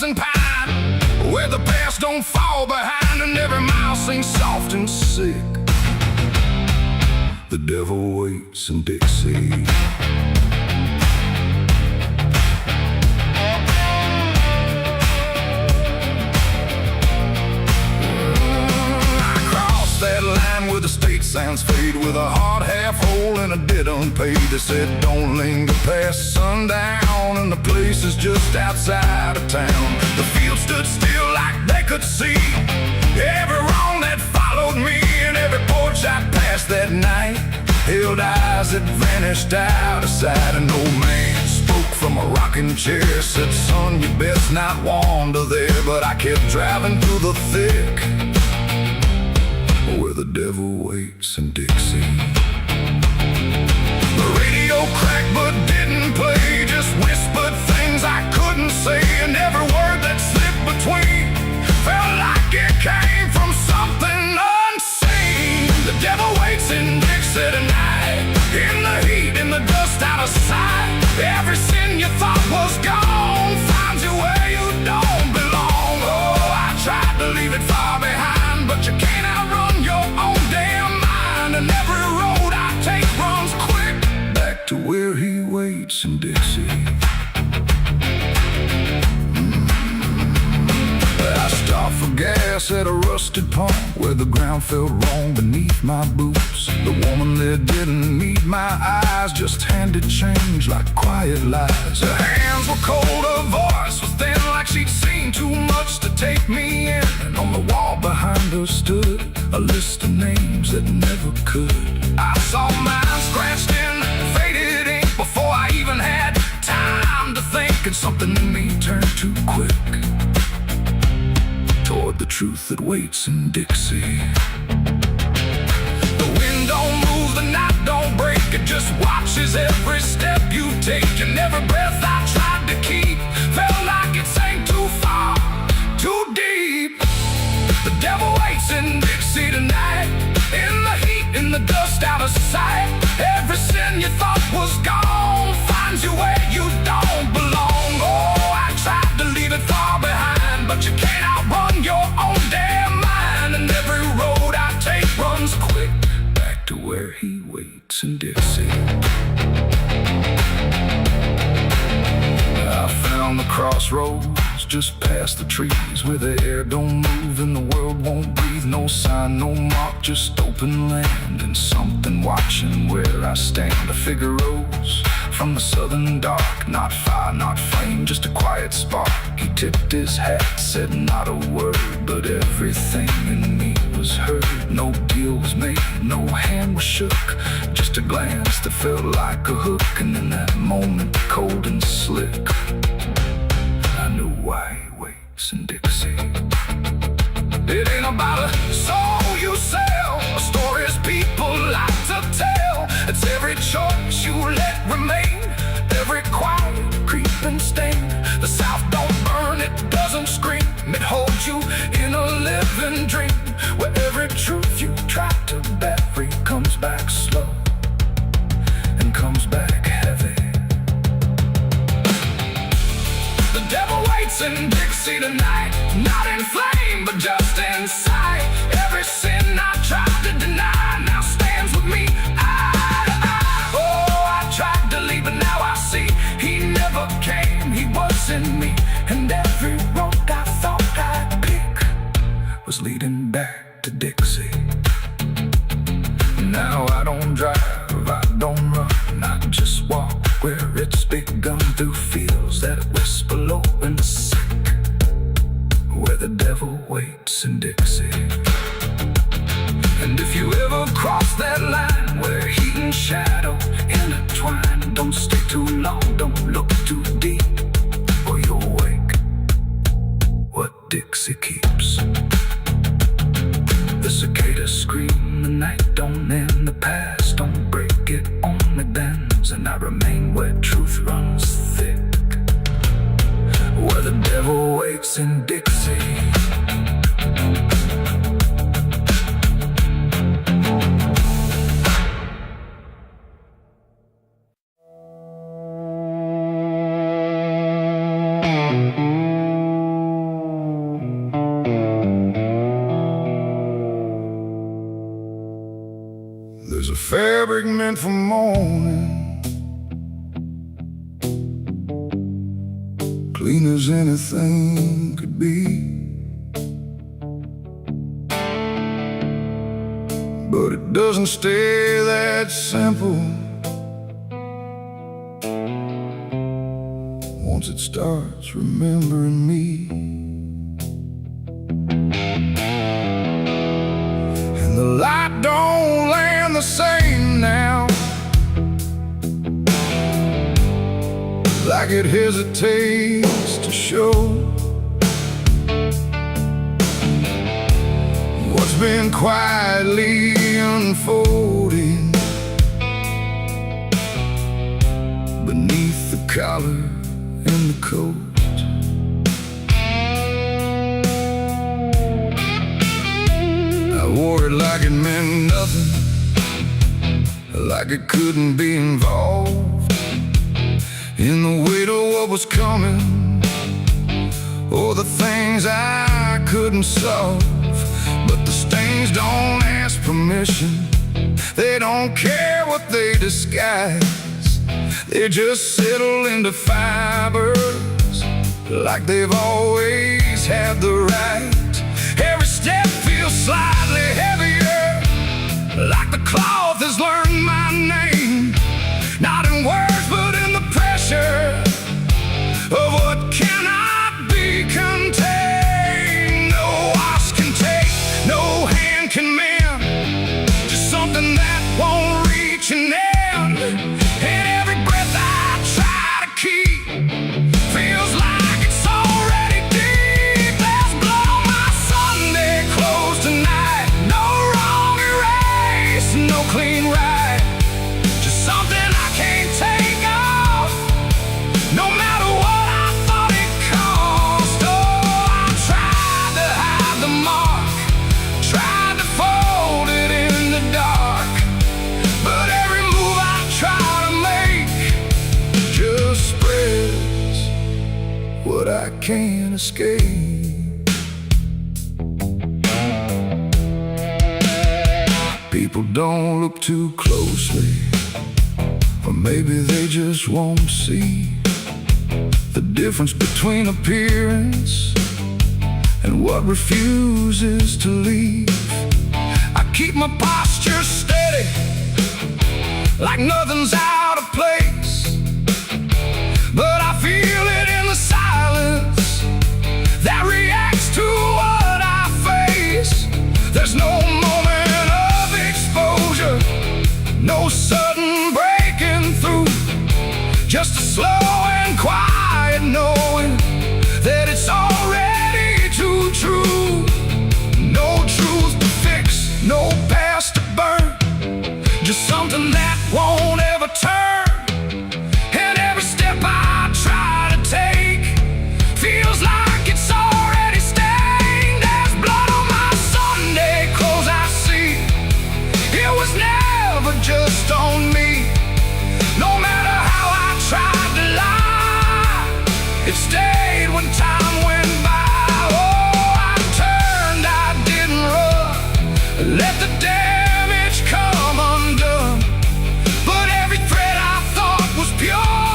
and pine, where the past don't fall behind, and every mile sings soft and sick. The devil waits in Dixie. That line where the state sounds fade, with a hard half hole and a debt unpaid. They said don't linger past sundown, and the place is just outside of town. The field stood still like they could see every wrong that followed me, and every porch I passed that night held eyes that vanished out of sight. An old man spoke from a rocking chair, said, son, you best not wander there. But I kept driving through the thick, where the devil waits in Dixie. The radio cracked but didn't play, just whispered things I couldn't say, and every word that slipped between felt like it came from something unseen. The devil waits in Dixie tonight, in the heat, in the dust, out of sight. Every sin you thought was gone finds you where you don't belong. Oh, I tried to leave it far behind, but you can't outrun your own damn mind. And every road I take runs quick back to where he waits in Dixie. I stopped for gas at a rusted pump, where the ground felt wrong beneath my boots. The woman there didn't meet my eyes, just handed change like quiet lies. Her hands were cold, her voice was thin, like she'd seen too much to take me in. And on the wall behind her stood a list of names that never could. I saw mine scratched in faded ink before I even had time to think, and something in me turned too quick toward the truth that waits in Dixie. The wind don't move, the night don't break, it just watches every step you take. And every breath I tried to keep felt like it sank too far, too deep. The devil waits in Dixie tonight, in the heat, in the dust, out of sight. Every sin you thought was gone finds you where you don't belong. Oh, I tried to leave it far behind, but you can't outrun your own damn mind. And every road I take runs quick back to where he waits in Dixie. I found the crossroads just past the trees, where the air don't move and the world won't breathe. No sign, no mark, just open land, and something watching where I stand. A figure rose from the southern dark, not fire, not flame, just a quiet spark. He tipped his hat, said not a word, but everything in me was heard. No deal was made, no hand was shook, just a glance that felt like a hook. And in that moment, cold and slick, I knew why he waits in Dixie. It ain't about a soul you sell, a stories people like to tell. It's every choice you let remain, every quiet creeping stain. The South don't burn, it doesn't scream, it holds you in a living dream, where every truth you try to bury comes back slow and comes back heavy. The devil waits in Dixie tonight, not in flame, but just in sight. Every sin I tried to deny now stands with me eye to eye. Oh, I tried to leave, but now I see he never came, he was in me. And every road I thought I'd pick was leading back to Dixie. Now I don't drive, I don't run, I just walk where it's begun, through fields that whisper low and sick, where the devil waits in Dixie. And if you ever cross that line where heat and shadow intertwine, don't stay too long, don't look too deep, or you'll wake what Dixie keeps. The cicadas scream, the night don't end, the past don't break, it only bends. And I remain where truth runs thick, where the devil waits in Dixie. everything could be. But it doesn't stay that simple. Once it starts remembering me, and the light don't land the same now, like it hesitates to show what's been quietly unfolding beneath the collar and the coat. I wore it like it meant nothing, like it couldn't be involved in the weight of what was coming, or the things I couldn't solve. But the stains don't ask permission, they don't care what they disguise. They just settle into fibers, like they've always had the right. Every step feels slightly heavier, like the cloth has learned my name. Not in words, but in the pressure of what cannot be contained. No wash can take, no hand can mend, just something that won't reach an end. And every breath I try to keep feels like it's already deep. There's blood on my Sunday clothes tonight, no wrong erase, no clean right, just something I can't take off, no matter what I thought it cost. Oh, I tried to hide the mark, tried to fold it in the dark, but every move I try to make just spreads what I can't escape. People don't look too closely, or maybe they just won't see the difference between appearance and what refuses to leave. I keep my posture steady, like nothing's out of place, but I feel it in the silence that reacts to what I face. There's no moment of exposure, no sudden breaking through, just a slow and quiet knowing that it's already too true. No truth to fix, no past to burn, just something that won't ever turn. And every step I try to take feels like it's already stained. There's blood on my Sunday clothes, I see. It was never just on me. No matter how I tried to lie, it stayed when time went by. Oh, I turned, I didn't run, let the damage come undone. But every thread I thought was pure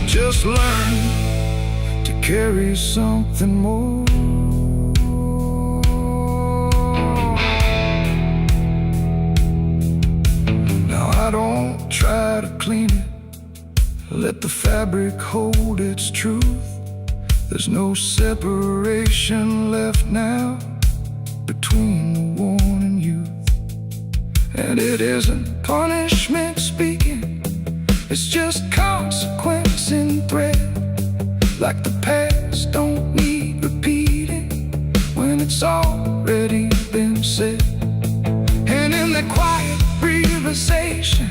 just learned to carry something more. Now I don't try to clean it, let the fabric hold its truth. There's no separation left now between the worn and youth. And it isn't punishment speaking, it's just consequence in thread. Like the past don't need repeating when it's already been said. And in that quiet realization,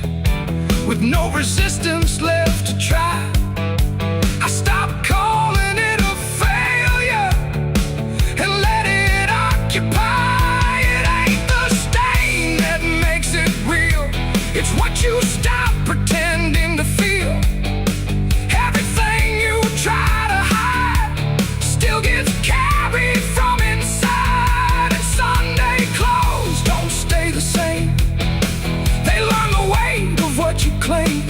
with no resistance left to try, I stopped calling it a failure and let it occupy. It ain't the stain that makes it real, it's what you stop pretending to feel. Everything you try to hide still gets carried from inside. And Sunday clothes don't stay the same, they learn the weight of what you claim.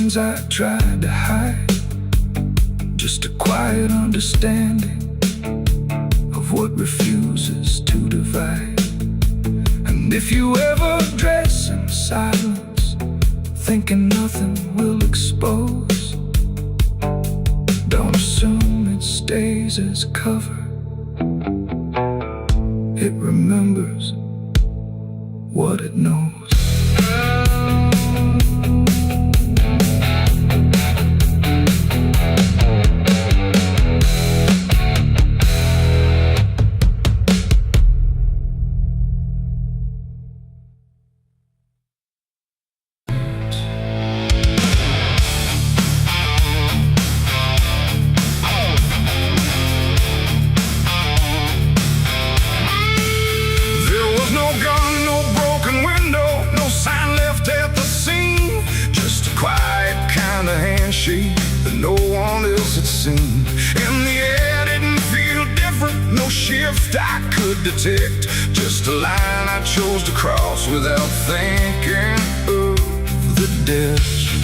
feelings I tried to hide, just a quiet understanding of what refuses to divide. And if you ever dress in silence, thinking nothing will expose, don't assume it stays as cover. It remembers what it knows. That no one else had seen. And the air didn't feel different, no shift I could detect, just a line I chose to cross without thinking of the ditch.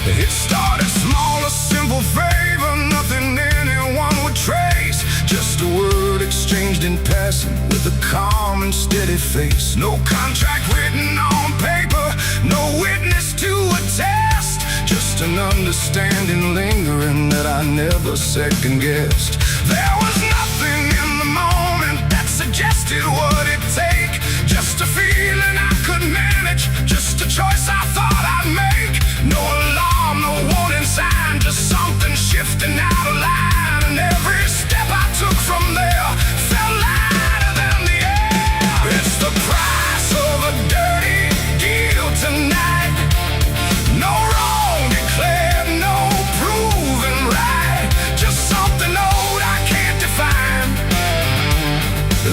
It started small, a simple favor, nothing anyone would trace, just a word exchanged in passing with a calm and steady face. No contract written on paper, no witness to attest, just an understanding lingering that I never second-guessed. There was nothing in the moment that suggested what it'd take, just a feeling I could manage, just a choice I thought I'd make. No alarm, no warning sign, just something shifting out of line. And every step I took from there felt lighter than the air. It's the price of a dirty deal tonight. No wrong declared, no proven right, just something old I can't define.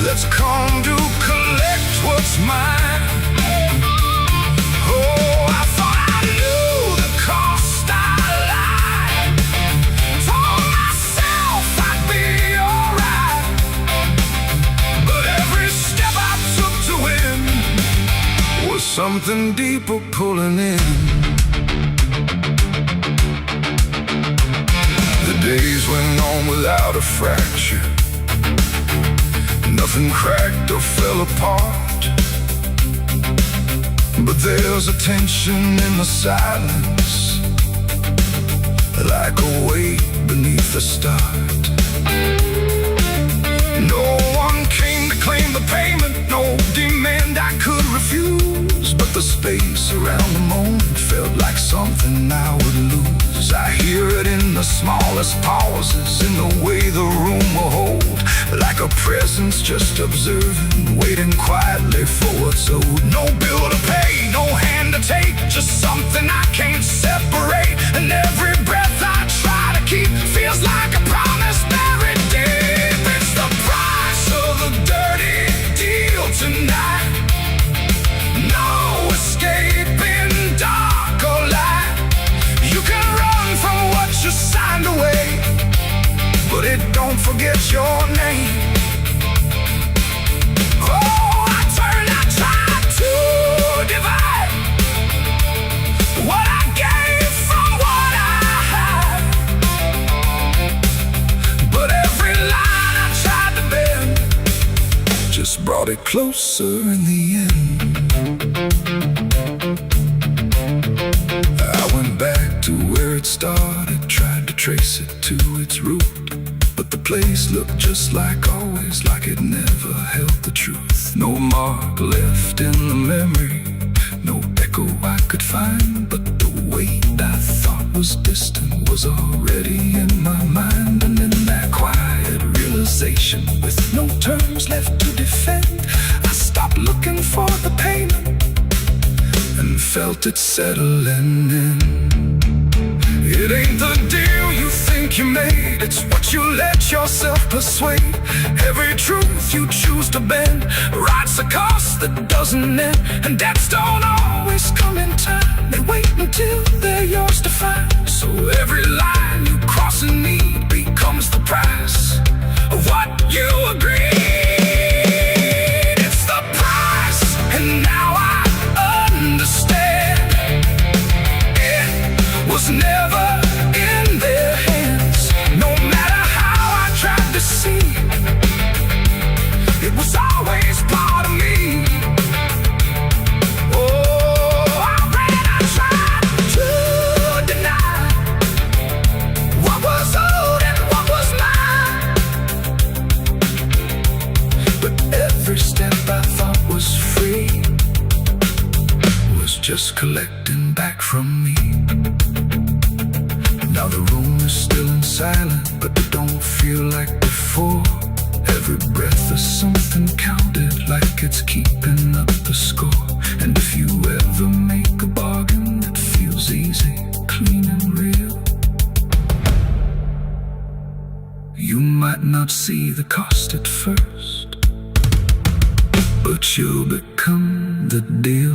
Let's come to collect what's mine. Oh, I thought I knew the cost I lied. Told myself I'd be alright, but every step I took to win was something deeper pulling in. The days went on without a fracture, nothing cracked or fell apart, but there's a tension in the silence, like a weight beneath the start. No one came to claim the payment, no demand I could refuse, but the space around the moment felt like something I would lose. I hear it in the smallest pauses, in the way the room will hold, like a presence just observing, waiting quietly for what's owed. No bill to pay, no hand to take, just something I can't separate. And every breath I try to keep feels like a promise buried deep. It's the price of a dirty deal tonight. No escaping dark or light. You can run from what you signed away, but it don't forget your name. Oh, I tried to divide what I gave from what I had, but every line I tried to bend just brought it closer in the end. I went back to where it started, tried to trace it to its root, but the place looked just like always, like it never held the truth. No mark left in the memory, no echo I could find, but the weight I thought was distant was already in my mind. And in that quiet realization, with no terms left to defend, I stopped looking for the payment and felt it settling in. It ain't the deal you think you made, it's what you let yourself persuade. Every truth you choose to bend writes a cost that doesn't end, and debts don't always come in time, they wait until they're yours to find. So every line you cross in need becomes the price of what you agreed. It's the price, and now I understand. silent, but they don't feel like before. Every breath is something counted, like it's keeping up the score. And if you ever make a bargain that feels easy, clean and real, you might not see the cost at first, but you'll become the deal.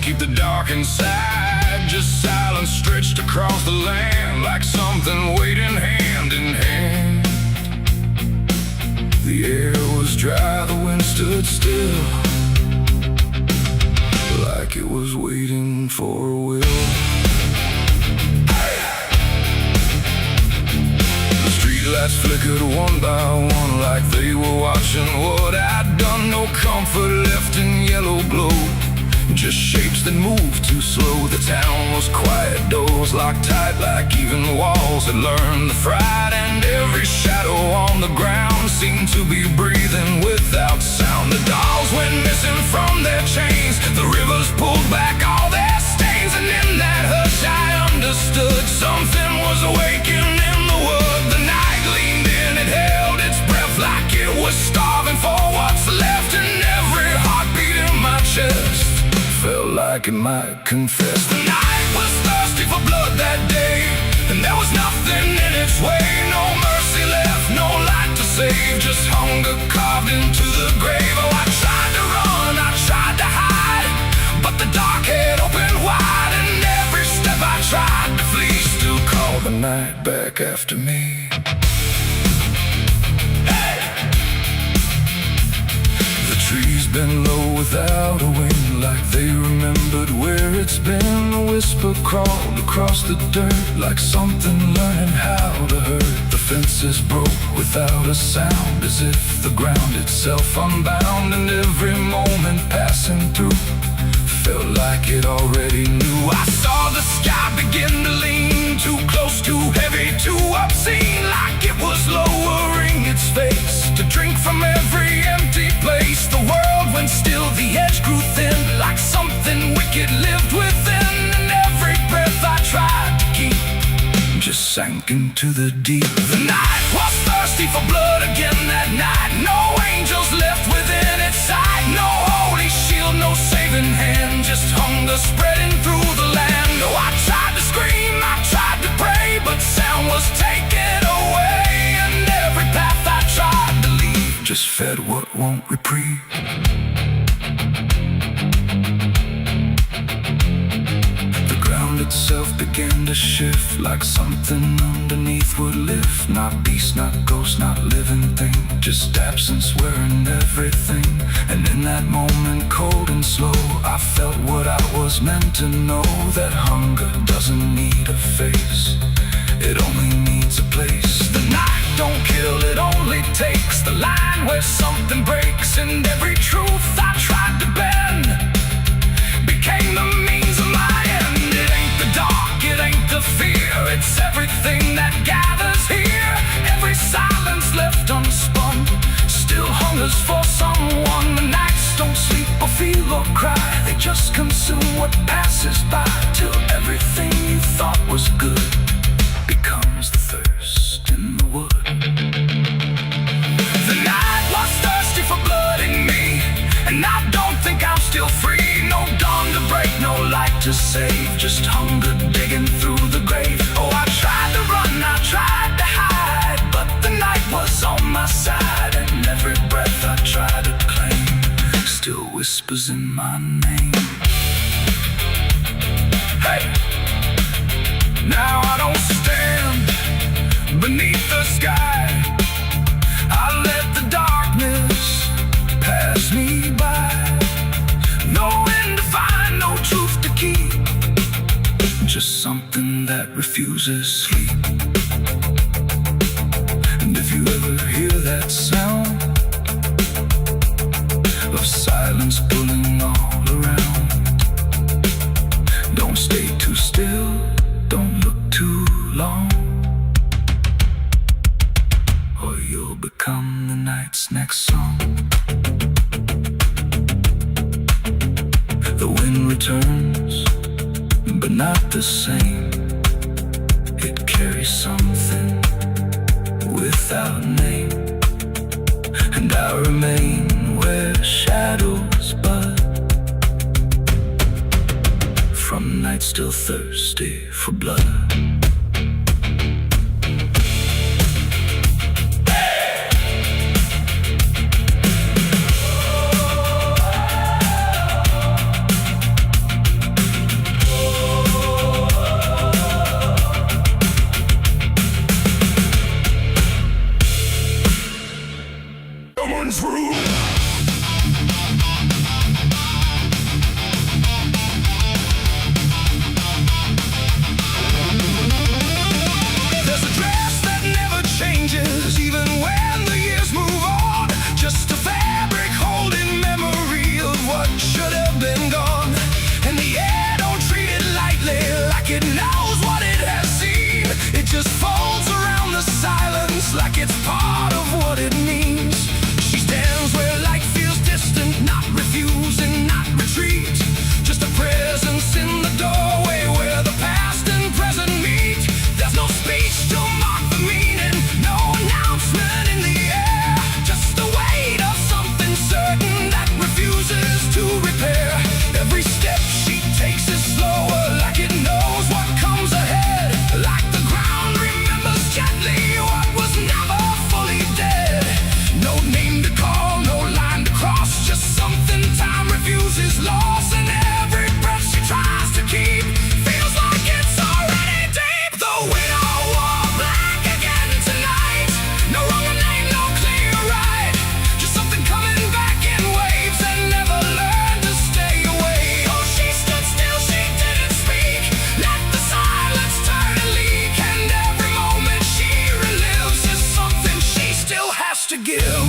Keep the dark inside, just silence stretched across the land, like something waiting hand in hand. The air was dry, the wind stood still, like it was waiting for a will. The streetlights flickered one by one, like they were watching what I'd done. No comfort left in yellow glow, just shapes that moved too slow. The town was quiet, doors locked tight, like even walls had learned the fright. And every shadow on the ground seemed to be breathing without sound. The dolls went missing from their chains, the rivers pulled back all their stains. And in that hush I understood something was awakening in the wood. The night leaned in, it held its breath, like it was starving for what's left. And every heartbeat in my chest felt like it might confess. The night was thirsty for blood that day, and there was nothing in its way. No mercy left, no light to save, just hunger carved into the grave. Oh, I tried to run, I tried to hide, but the dark had opened wide. And every step I tried to flee still called the night back after me. Trees bent low without a wind, like they remembered where it's been. A whisper crawled across the dirt, like something learning how to hurt. The fences broke without a sound, as if the ground itself unbound. And every moment passing through felt like it already knew. I saw the sky begin to lean, too close, too heavy, too obscene, like it was lowering its face to drink from every empty place. The world went still, the edge grew thin, like something wicked lived within. And every breath I tried to keep just sank into the deep. The night was thirsty for blood again that night. No angels left within its sight, no holy shield, no saving hand, just hunger spreading through the land. Oh, I tried to scream, I tried to pray, but sound was taken away. And every path I tried to leave just fed what won't reprieve. The ground itself began to shift, like something underneath would lift. Not beast, not ghost, not living thing, just absence wearing everything. And in that moment, cold and slow, I felt what I was meant to know, that hunger doesn't need a face, it only needs a place. The night don't kill, it only takes the line where something breaks. And every truth I tried to bend became the means of my end. It ain't the dark, it ain't the fear, it's everything that gathers here. Every silence left unspun still hungers for someone. The nights don't sleep or feel or cry, they just consume what passes by, till everything you thought was good becomes the thirst in the wood. The night was thirsty for blood in me, and I don't think I'm still free. No dawn to break, no light to save, just hunger digging through the grave. Oh, I tried to run, I tried to hide, but the night was on my side. And every breath I tried to claim still whispers in my name. Hey! Now I don't stand beneath the sky, I let the darkness pass me by. No end to find, no truth to keep, just something that refuses sleep. And if you ever hear that sound of silence pulling all around. Don't stay too still, don't look too long, or you'll become the night's next song. The wind returns, but not the same. It carries something without name, and I remain where shadows bud, from nights still thirsty for blood. Someone's room. There's a dress that never changes, even when the years move on. Just a fabric holding memory of what should have been gone. And the air don't treat it lightly, like it knows what it has seen. It just folds around the silence like it's part of what it means. She stands where light feels distant, not refusing, not retreat. Just a presence in the doorway where the past and present meet. There's no speech to mark the meaning, no announcement in the air. Just the weight of something certain that refuses to repair. Every step she takes is slower, like it knows what comes ahead. Like the ground remembers gently what was never fully dead. No name to call, no line to cross, just something time refuses loss. And every breath she tries to keep feels like it's already deep. The widow wore black again tonight. No wrong name, no clear right. Just something coming back in waves and never learned to stay away. Oh, she stood still, she didn't speak. Let the silence turn and leak. And every moment she relives is something she still has to give.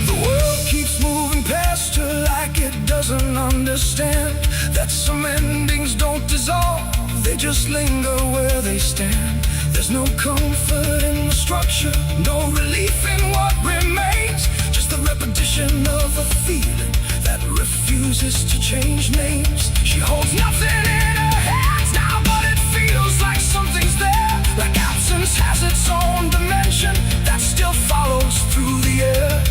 The world keeps moving past her like it doesn't understand that some endings don't dissolve, they just linger where they stand. There's no comfort in the structure, no relief in what remains. Just the repetition of a feeling that refuses to change names. She holds nothing in her hands now, but it feels like something's there. Like absence has its own dimension that still follows through the air.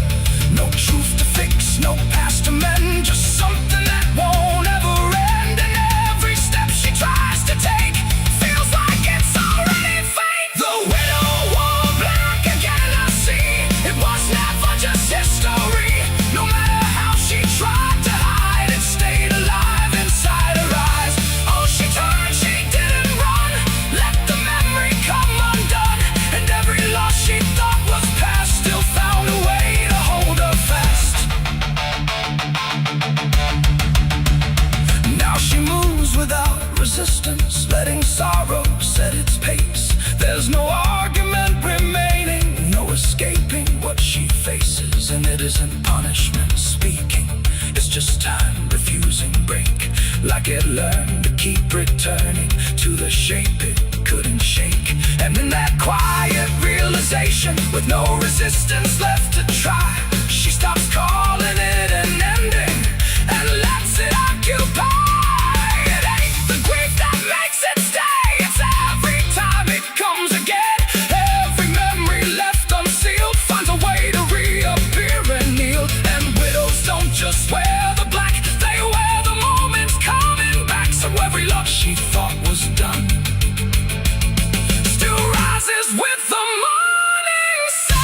No truth to fix, no past to mend, just something that won't ever end. And every step she tries to take feels like it's already fate. The widow wore black again, I see. It was never just history. No matter how she tried to hide, it stayed alive inside her eyes. Oh, she turned, she didn't run. Let the memory come undone. And every loss she thought was past still found a way to hold her fast. Now she moves without resistance, letting sorrow set its pace. There's no argument remaining, no escaping what she faces. And it isn't punishment speaking, it's just time refusing break. Like it learned to keep returning to the shape it couldn't shake. And in that quiet realization, with no resistance left to try, she stops calling it an ending and lets it occupy. It ain't the grief that makes it stay, it's every time it comes again. Every memory left unsealed finds a way to reappear and kneel. And widows don't just wear the black, they wear the moments coming back. So every love she thought was done still rises with the morning sun.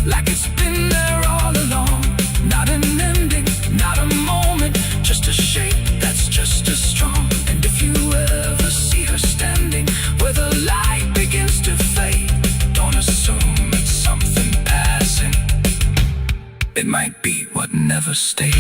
like it's been there all along. Not an ending, not a moment, just a shape that's just as strong. And if you ever see her standing where the light begins to fade, don't assume it's something passing. It might be what never stayed.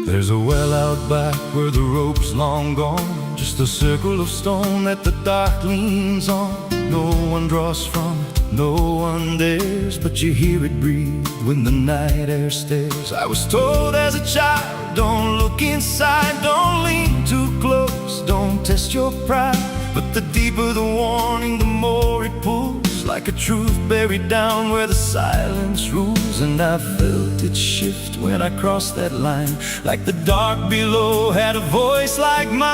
There's a well out back where the rope's long gone, just a circle of stone that the dark leans on. No one draws from it, no one dares, but you hear it breathe when the night air stares. I was told as a child, don't look inside, don't lean too close, don't test your pride. But the deeper the warning, the more it pulls, like a truth buried down where the silence rules. And I felt it shift when I crossed that line, like the dark below had a voice like mine.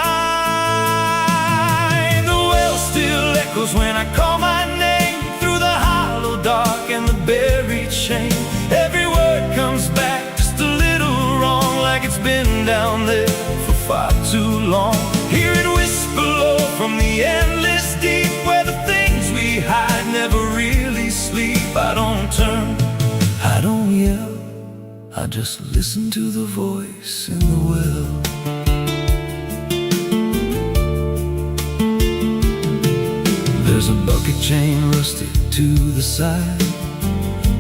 The well still echoes when I call my name, through the hollow dark and the buried shame. Every word comes back just a little wrong, like it's been down there for far too long. Hear it whisper low from the endless deep, where the things we hide never really sleep. I don't turn, I don't yell, I just listen to the voice in the well. There's a bucket chain rusted to the side,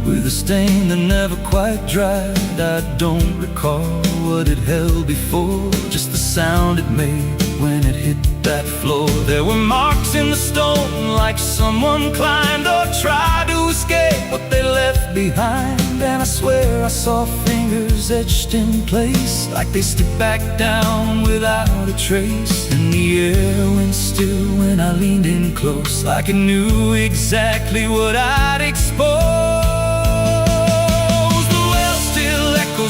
with a stain that never quite dried. I don't recall what it held before, just the sound it made when it hit that floor. There were marks in the stone, like someone climbed or tried to escape what they left behind. And I swear I saw fingers etched in place, like they slipped back down without a trace. And the air went still when I leaned in close, like it knew exactly what I'd expose.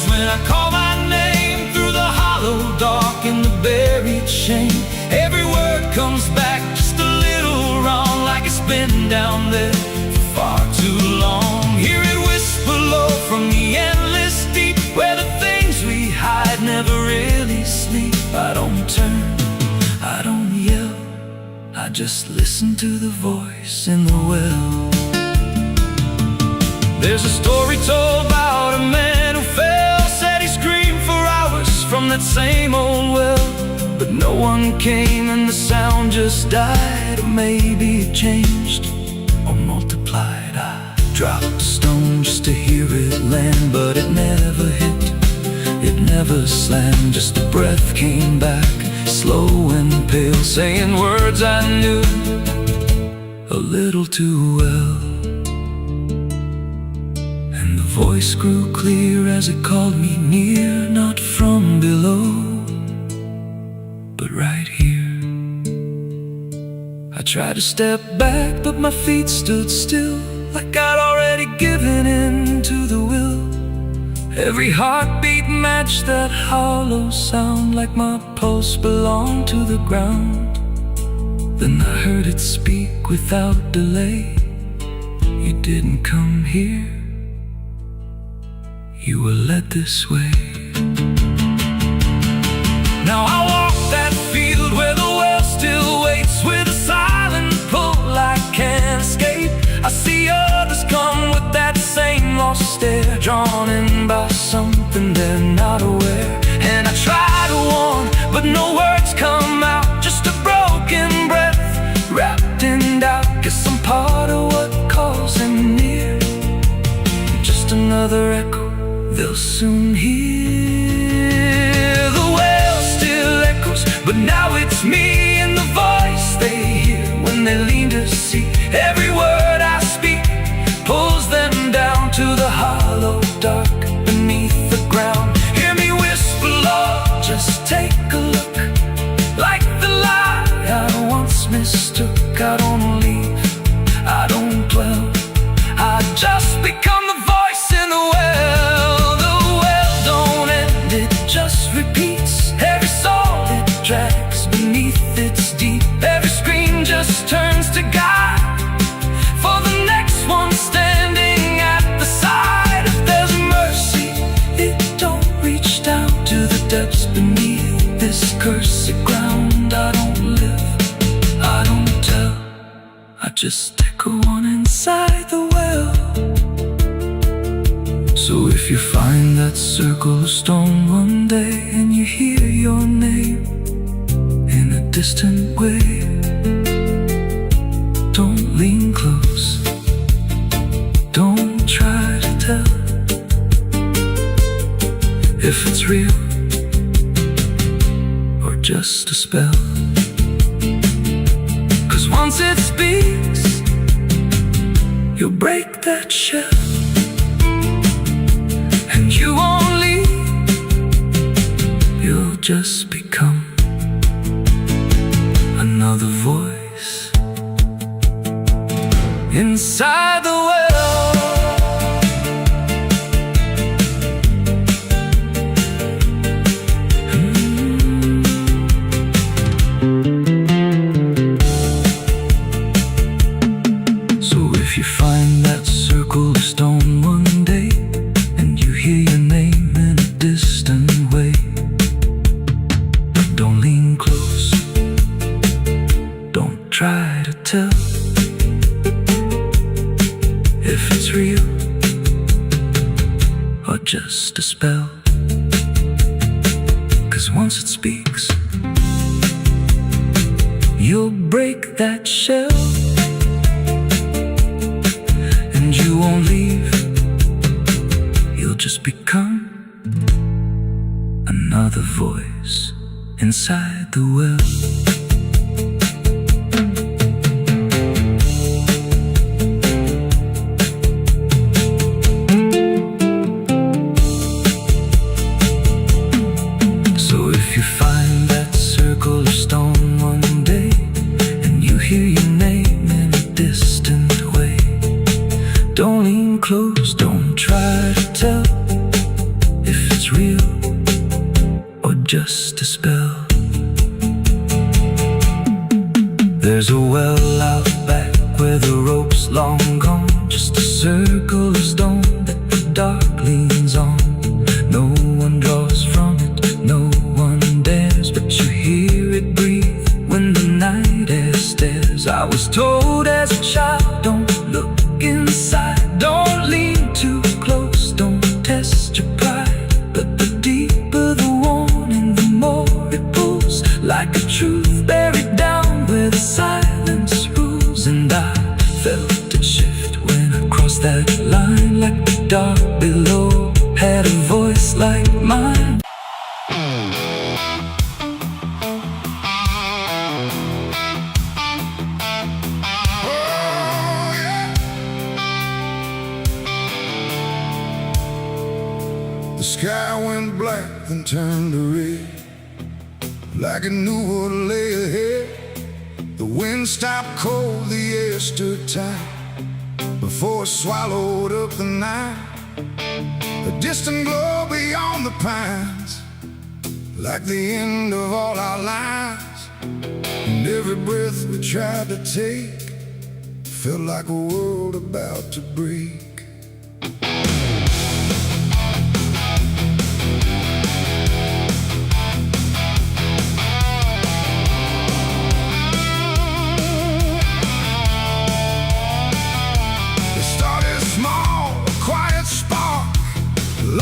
When I call my name, through the hollow dark and the buried shame. Every word comes back just a little wrong, like it's been down there for far too long. Hear it whisper low from the endless deep, where the things we hide never really sleep. I don't turn, I don't yell, I just listen to the voice in the well. There's a story told about a man who fell, said he screamed for hours from that same old well. But no one came and the sound just died. Or maybe it changed or multiplied. I dropped a stone just to hear it land, but it never hit, it never slammed. Just a breath came back, slow and pale, saying words I knew a little too well. The voice grew clear as it called me near, not from below, but right here. I tried to step back, but my feet stood still, like I'd already given in to the will. Every heartbeat matched that hollow sound, like my pulse belonged to the ground. Then I heard it speak without delay. You didn't come here, you were led this way. Now I walk that field where the well still waits, with a silent pull I can't escape. I see others come with that same lost stare, drawn in by something they're not aware. And I try to warn, but no words come out, just a broken breath wrapped in doubt. Guess I'm part of what calls him near, just another echo they'll soon hear. The well still echoes, but now it's me and the voice they hear when they lean to see. Every word I speak pulls them down to the hollow dark beneath the ground. Hear me whisper, Lord, just take a look, like the lie I once mistook. I don't leave, I don't dwell, I just become the voice in the well. Just repeats every soul it drags beneath its deep. Every screen just turns to guide for the next one standing at the side. If there's mercy, it don't reach down to the depths beneath this cursed ground. I don't live, I don't tell, I just echo. go on inside the well. So if you find that circle of stone one day and you hear your name in a distant way, don't lean close, don't try to tell if it's real or just a spell. 'Cause once it speaks, you'll break that shell, and you won't leave, you'll just become another voice inside the well. So if you find that circle of stone one day and you hear your name in a distant way, don't lean close, don't try to tell if it's real or just a spell. 'Cause once it speaks, you'll break that shell, and you won't leave, you'll just become another voice inside the well. Don't lean close, don't try to tell if it's real or just a spell. There's a well out back where the rope's long gone, just a circle of stone that the dark leans on. No one draws from it, no one dares, but you hear it breathe when the night air stares. I was told as a child, don't look inside, don't lean too close, don't test your pride. But the deeper the warning, the more it pulls, like a truth buried down where the silence rules. And I felt it shift when I crossed that line, like the dark below had a voice like mine. The sky went black and turned to red, like it knew what lay ahead. The wind stopped cold, the air stood tight before it swallowed up the night. A distant glow beyond the pines, like the end of all our lives. And every breath we tried to take felt like a world about to break.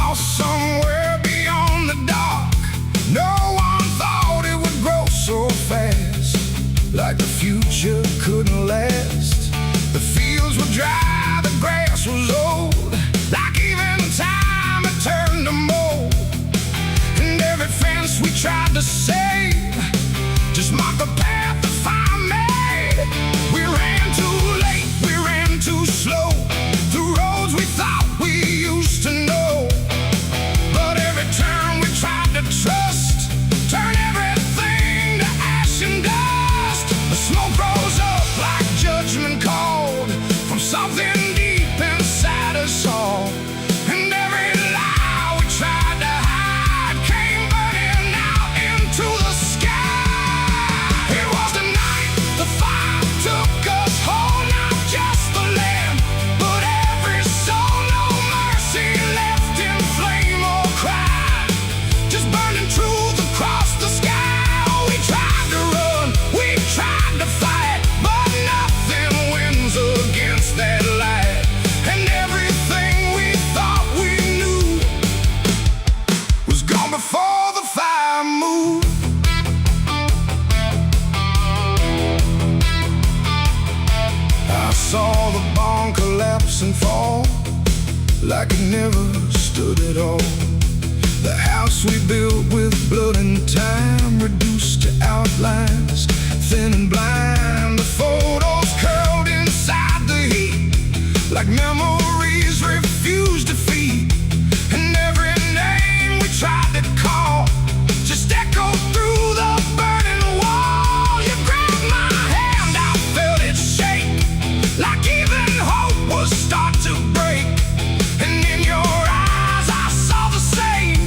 Lost somewhere beyond the dark. No one thought it would grow so fast, like the future couldn't last. The fields were dry, the grass was saw the barn collapse and fall like it never stood at all. The house we built with blood and time reduced to outlines, thin and blind. The photos curled inside the heat like memories refused defeat. And every name we tried to call just echoed through the burning wall. You grabbed my hand, I felt it shake like even hope was start to break. And in your eyes I saw the same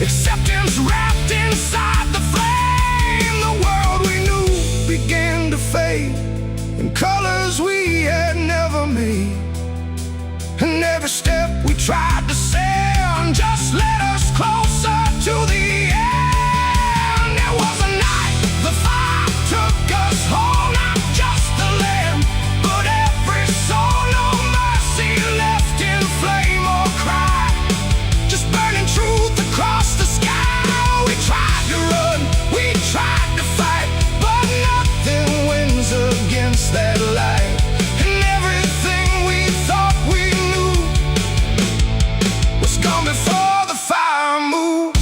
acceptance wrapped inside the flame. The world we knew began to fade in colors we had never made. And every step we tried to send just led us closer to the end. There was a night the fire took us whole, not just the land, but every soul. No mercy left in flame or cry, just burning truth across the sky. We tried to run, we tried to fight, but nothing wins against that light. And everything we thought we knew was gone before the fire moved.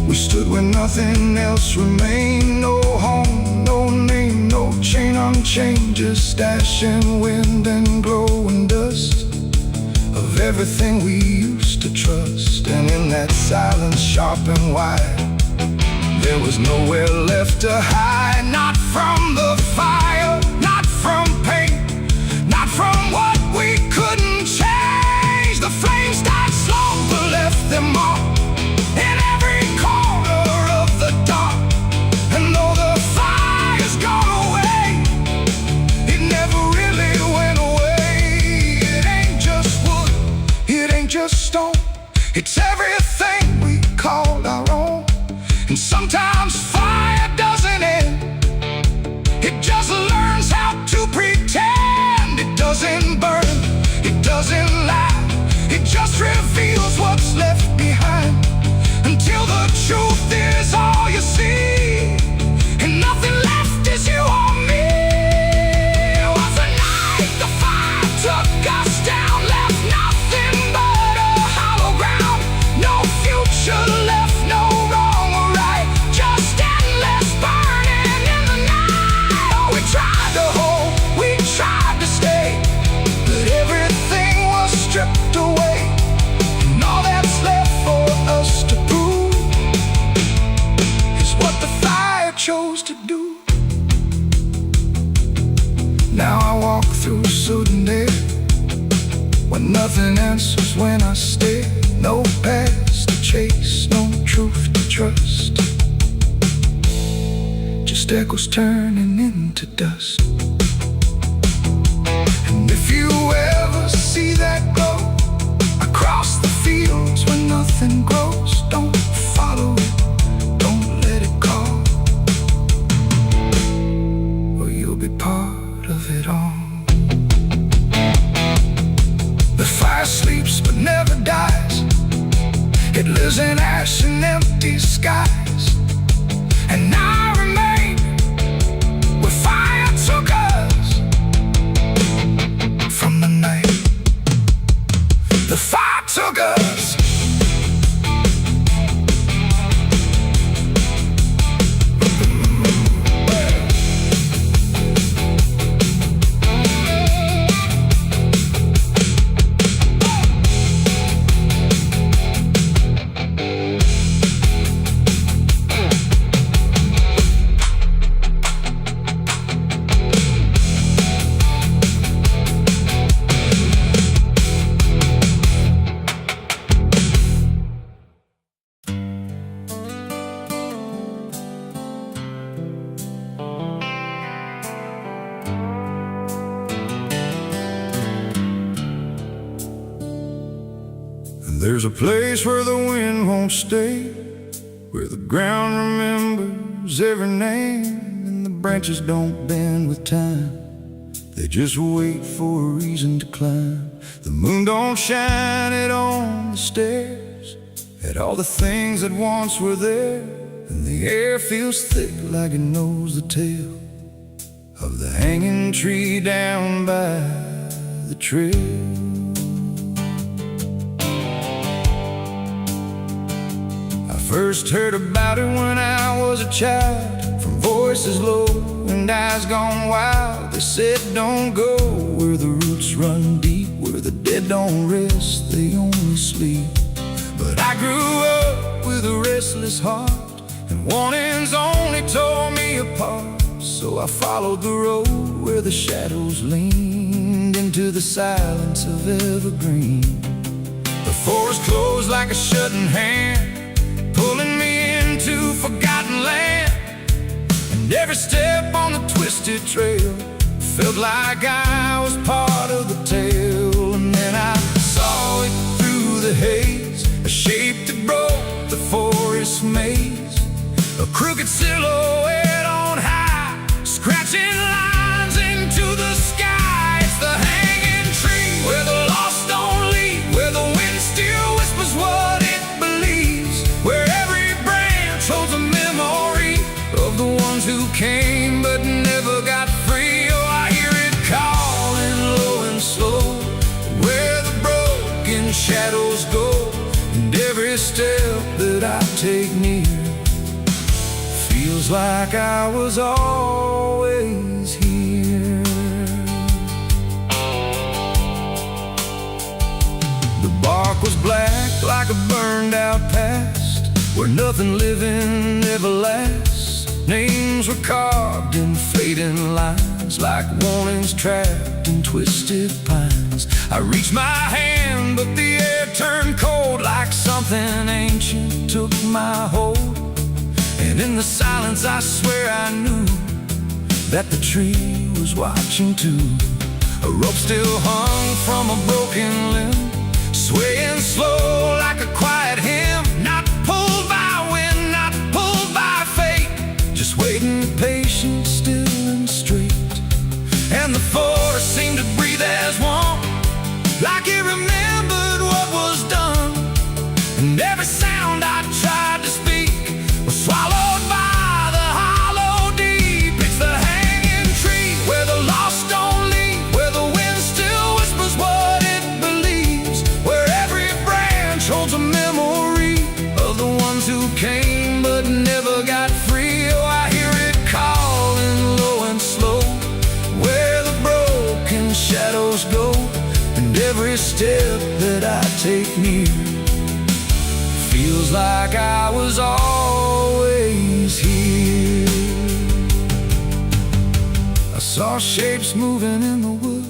We stood where nothing else remained. No home, no name, no chain unchained, just ash and wind and glowing dust of everything we used to trust. And in that silence, sharp and wide, there was nowhere left to hide. Not from the fire, not from pain, not from what we couldn't change. The flames died slow but left them all in every corner of the dark. And though the fire's gone away, it never really went away. It ain't just wood, it ain't just stone, it's everything we called our own. And sometimes fire doesn't end, it just learns how to pretend. It doesn't burn, it doesn't lie, it just reveals what's left behind, until the truth is all you see, and nothing left is you or me. It was a night the fire took us down, left nothing but a hollow ground. No future left, no wrong or right, just endless burning in the night. Oh, we tried to hold, we tried to stay, but everything was stripped away. And all that's left for us to prove is what the fire chose to do. Now I walk through sudden air when nothing answers when I stare. No past to chase, no truth to trust, just echoes turning into dust. And if you ever see that glow across the fields where nothing grows, don't follow it, don't let it call, or you'll be part of it all. The fire sleeps but never dies, it lives in ash and empty skies. And I remain where fire took us from the night the fire took us. There's a place where the wind won't stay, where the ground remembers every name, and the branches don't bend with time, they just wait for a reason to climb. The moon don't shine it on the stairs, at all the things that once were there, and the air feels thick like it knows the tale of the hanging tree down by the trail. I first heard about it when I was a child, from voices low and eyes gone wild. They said don't go where the roots run deep, where the dead don't rest, they only sleep. But I grew up with a restless heart, and warnings only tore me apart. So I followed the road where the shadows leaned into the silence of evergreen. The forest closed like a shutting hand, pulling me into forgotten land. And every step on the twisted trail felt like I was part of the tale. And then I saw it through the haze, a shape that broke the forest maze, a crooked silhouette on high, scratching lines into the sky. It's the hanging tree where the lost don't leave, where the wind still whispers what it believes, where every branch holds a memory of the ones who came but never got free. Oh, I hear it calling low and slow, where the broken shadows go, and every step that I take near feels like I was always here. The bark was black like a burned out past, where nothing living ever lasts. Names were carved in fading lines, like warnings trapped in twisted pines. I reached my hand, but the air turned cold, like something ancient took my hold. And in the silence I swear I knew that the tree was watching too. A rope still hung from a broken limb, swaying slow like a quiet hymn. Not pulled by wind, not pulled by fate, just waiting patient, still and straight. And the forest seemed to breathe as one, like it remembered what was done. And every sound I tried to speak was swallowed by the hollow deep. It's the hanging tree where the lost don't leave, where the wind still whispers what it believes, where every branch holds a memory of the ones who came but never got free. Oh, I hear it calling low and slow, where the broken shadows go, and every step that I take near feels like I was always here. I saw shapes moving in the wood,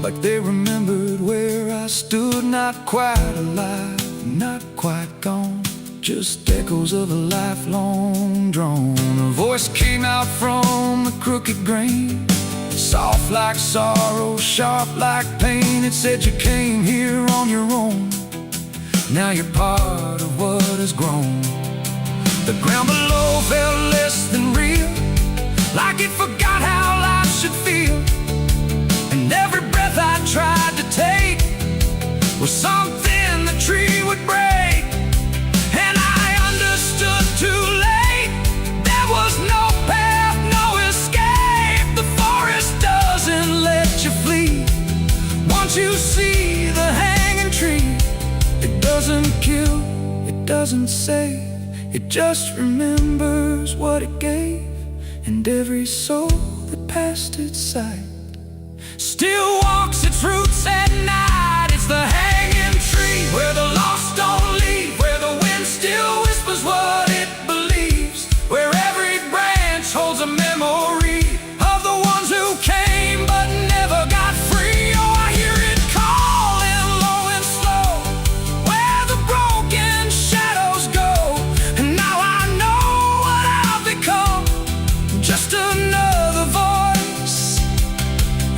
like they remembered where I stood. Not quite alive, not quite gone, just echoes of a lifelong drone. A voice came out from the crooked grain, soft like sorrow, sharp like pain. It said you came here on your own, now you're part of what has grown. The ground below felt less than real, like it forgot how life should feel. And every breath I tried to take was something the tree would break. And I understood too late, there was no path, no escape. The forest doesn't let you flee. Once you see the hanging tree, it doesn't kill, it doesn't save, it just remembers what it gave. And every soul that passed its sight still walks its roots at night. It's the hanging tree where the lost don't leave, where the wind still whispers what it believes, where every branch holds a memory of the ones who came but never got free. Oh, I hear it calling low and slow, where the broken shadows go. And now I know what I've become, just another voice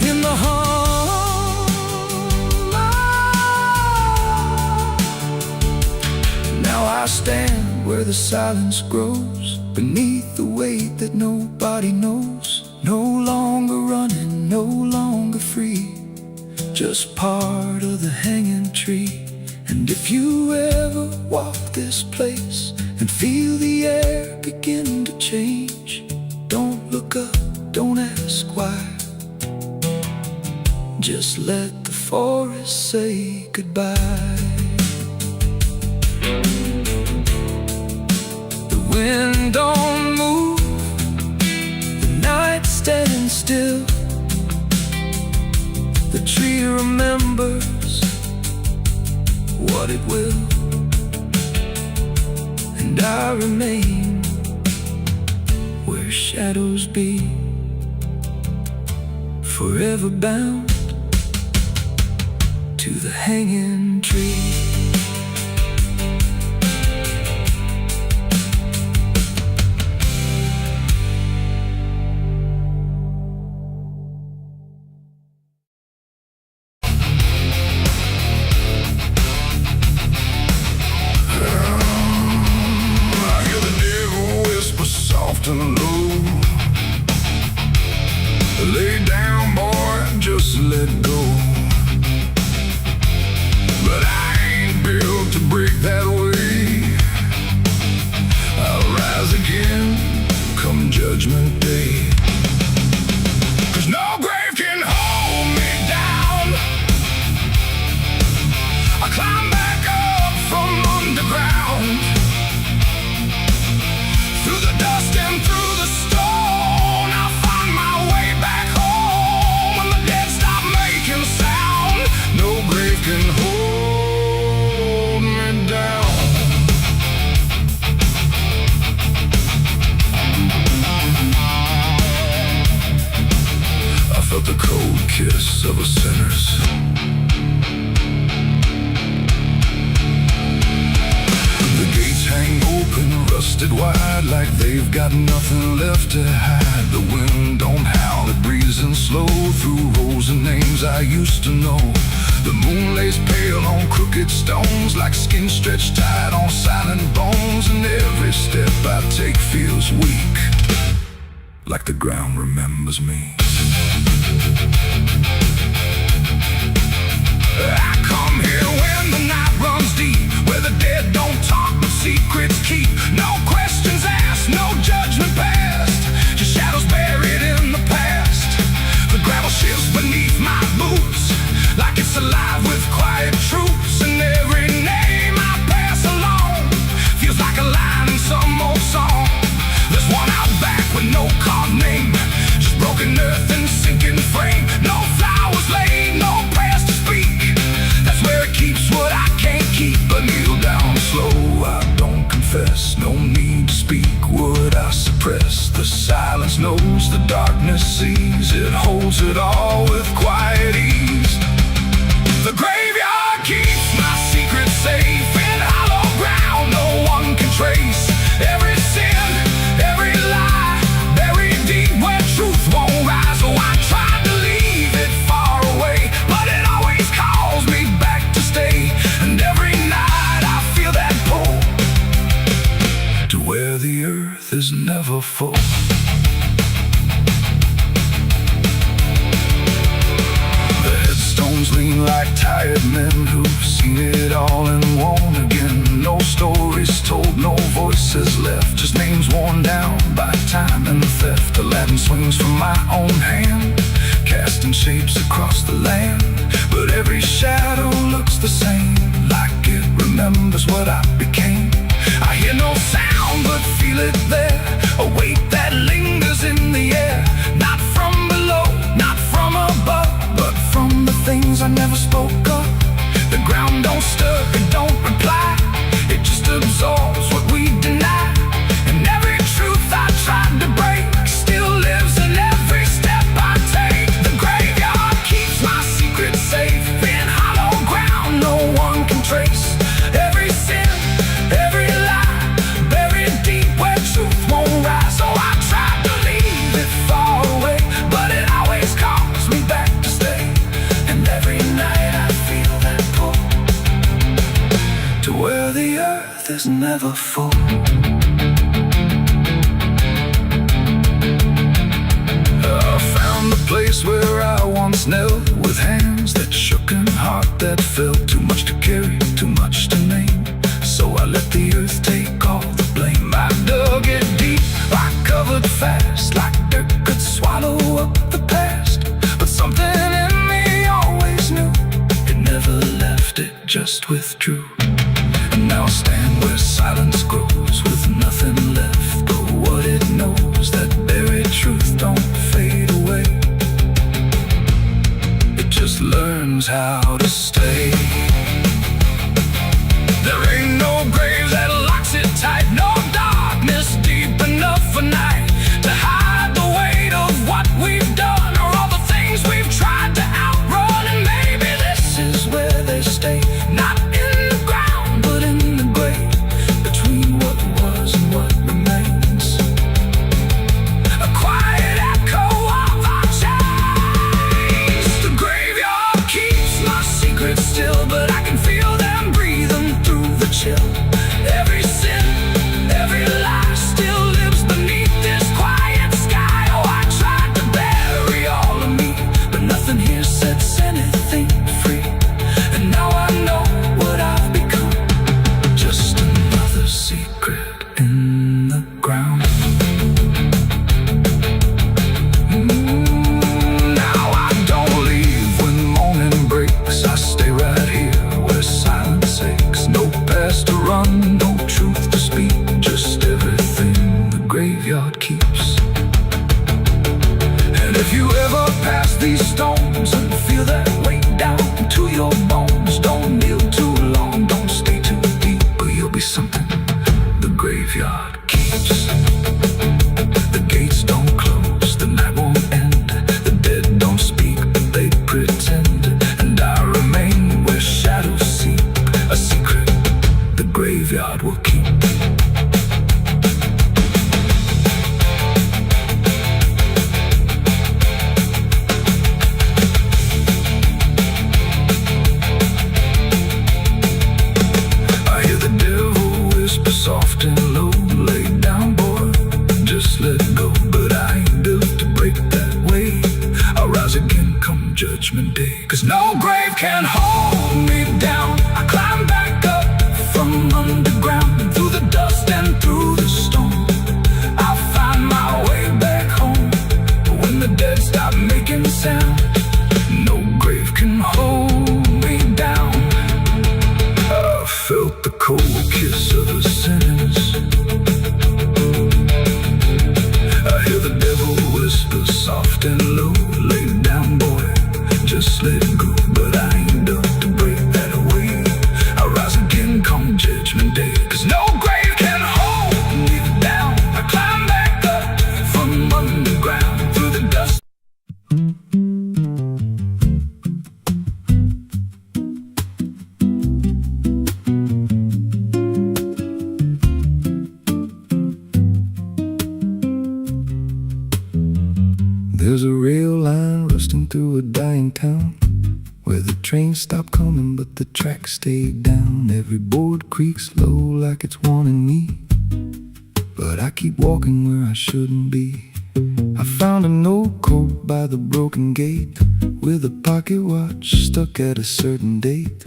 in the hum. Now I stand where the silence grows, beneath the weight that nobody knows. No longer running, no longer free, just part of the hanging tree. And if you ever walk this place and feel the air begin to change. Don't look up, don't ask why. Just let the forest say goodbye. The wind don't move, the night standing still. The tree remembers what it will, and I remain where shadows be, forever bound to the hanging tree. I hear the devil whisper soft and low. Lay down, boy, just let go. But I ain't built to break that way. I'll rise again come Judgment Day. 'Cause no grave can hold me down. I climb back up from underground, through the dust and through the stone. I'll find my way back home when the dead stop making sound. No grave can hold me down. I felt the cold kiss of a sinner's. The gates hang open, rusted wide, like they've got nothing left to hide. The wind don't howl, it breathes in slow through rows and names I used to know. The moon lays pale on crooked stones, like skin stretched tight on silent bones. And every step I take feels weak, like the ground remembers me. I come here when the night runs deep, where the dead don't talk but secrets keep. No questions asked, no judgment passed, just shadows buried in the past. The gravel shifts beneath my boots, like it's alive with quiet troops. And every name I pass along feels like a line in some old song. There's one out back with no carved name, just broken earth and sinking frame. No flowers laid, no prayers to speak. That's where it keeps what I can't keep. But kneel down slow, I don't confess. No need to speak what I suppress. The silence knows, the darkness sees. It holds it all with quiet ease. The graveyard keeps my secret safe in hollow ground no one can trace. Every sin, every lie, buried deep where truth won't rise. Oh, I tried to leave it far away, but it always calls me back to stay. And every night I feel that pull to where the earth is never full. The headstones lean like tired men who've seen it all and won't again. No stories told, no voices left, just names worn down by time and theft. The Latin swings from my own hand, casting shapes across the land. But every shadow looks the same, like it remembers what I became. I hear no sound but feel it there, a weight that lingers in the air. Not from below, not from above, but from the things I never spoke of. The ground don't stir, it don't reply, it just absorbs what we deny. And every truth I tried to break still lives in every step I take. The graveyard keeps my secret safe in hollow ground no one can trace. Every sin, every lie, buried deep where truth won't rise. So I tried to leave it far away, but it always calls me back to stay. And every night I feel that pull to where the earth is never full. I found the place where I once knelt, with hands that shook and heart that felt. Too much to carry, too much to name, so I let the earth take all the withdrew. And now I stand where silence grows, with nothing left but what it knows. That buried truth don't fade away, it just learns how to stay. There ain't no grave that locks it tight, no darkness deep enough for night to hide the weight of what we've done, or all the things we've tried to outrun. And maybe this is where they stay, not in the ground but in the grave, between what was and what remains. A quiet echo of our chains. The graveyard keeps my secrets still, but I can feel them breathing through the chill. Every sin, every lie still lives beneath this quiet sky. Oh, I tried to bury all of me, but nothing here sets anything free. And now I know what I've become, just another secret in the ground. Now I don't leave when morning breaks, I stay right here where silence aches. No past to run, no truth to speak, just everything the graveyard keeps. And if you ever pass these stones and feel that weight down to your bones, don't kneel too long, don't stay too deep, or you'll be something the graveyard keeps. The gates don't close, the night won't end, the dead don't speak, but they pretend. And I remain where shadows seep, a secret the graveyard will keep. I hear the devil whisper soft and low, lay down boy, just let go. But I ain't built to break that way, I'll rise again come judgment day. 'Cause no grave can hold me down, I climb back up from underground, through the dust and through the storm. I'll find my way back home, but when the dead stop making sound, no grave can hold me down. I felt the cold kiss of a sentence, I hear the devil whisper soft and low, lay down boy, just let go. But I ain't done to break that away, I'll rise again come judgment day. 'Cause no grave can hold me down, I climb back up from underground, through the dust. There's a rail line rusting through a dying town, where the trains stop coming but the tracks stay down. Every board creaks low like it's warning me, but I keep walking where I shouldn't be. I found an old coat by the broken gate, with a pocket watch stuck at a certain date,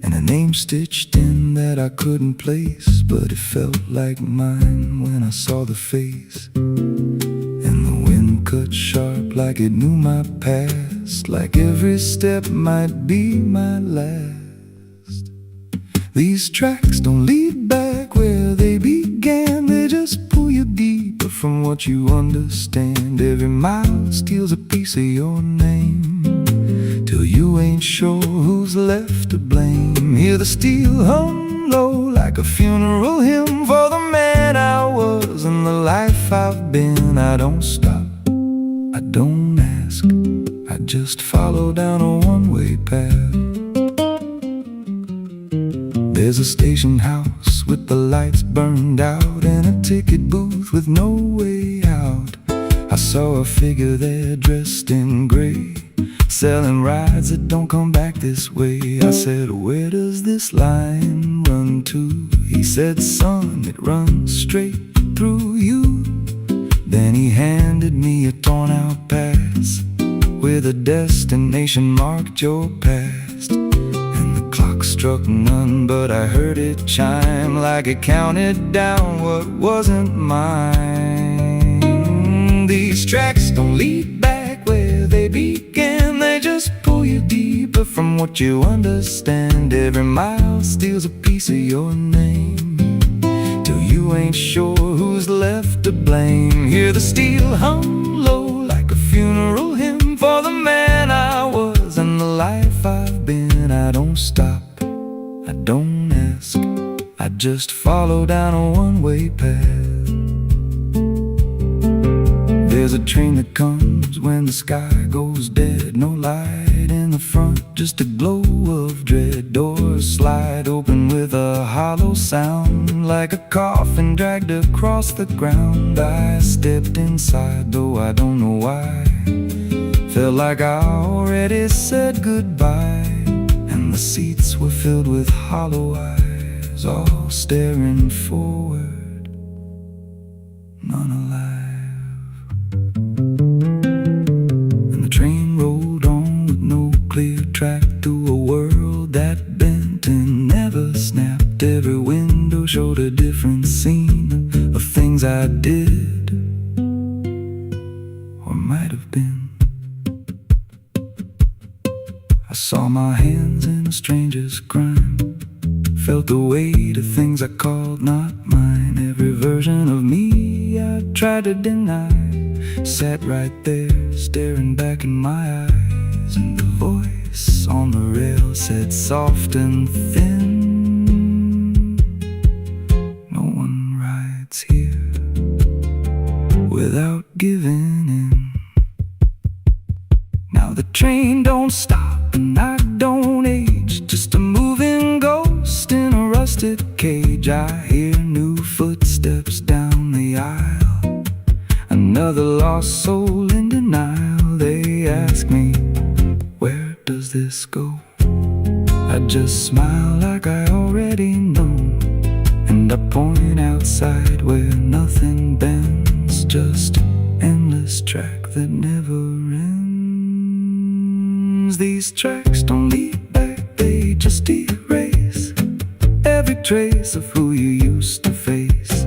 and a name stitched in that I couldn't place, but it felt like mine when I saw the face. And the wind cut sharp like it knew my past, like every step might be my last. These tracks don't lead back where they began, they just pull you deeper from what you understand. Every mile steals a piece of your name, till you ain't sure who's left to blame. Hear the steel hum low like a funeral hymn for the man I was and the life I've been. I don't stop, I don't ask, I just follow down a one-way path. There's a station house with the lights burned out, and a ticket booth with no way out. I saw a figure there dressed in gray, selling rides that don't come back this way. I said, where does this line run to? He said, son, it runs straight through you. Then he handed me a torn out pass, with a destination marked your past. And the clock struck none, but I heard it chime like it counted down what wasn't mine. These tracks don't lead back where they began, they just pull you deeper further from what you understand. Every mile steals a piece of your name, till you ain't sure who's left to blame. Hear the steel hum low like a funeral hymn for the man I was and the life I've been. I don't stop, I don't ask, I just follow down a one-way path. There's a train that comes when the sky goes dead. No light in the front, just a glow of dread. Doors slide open with a hollow sound, like a coffin dragged across the ground. I stepped inside, though I don't know why. Felt like I already said goodbye, and the seats were filled with hollow eyes, all staring forward, none alive. Clear track through a world that bent and never snapped. Every window showed a different scene of things I did or might have been. I saw my hands in a stranger's crime, felt the weight of things I called not mine. Every version of me I tried to deny sat right there, staring back in my eyes, and the voice on the rail said soft and thin, no one rides here without giving in. Now the train don't stop and I don't age, just a moving ghost in a rusted cage. I hear new footsteps down the aisle, another lost soul in denial. They ask me, where does this go? I just smile like I already know, and I point outside where nothing bends, just an endless track that never ends. These tracks don't lead back, they just erase every trace of who you used to face.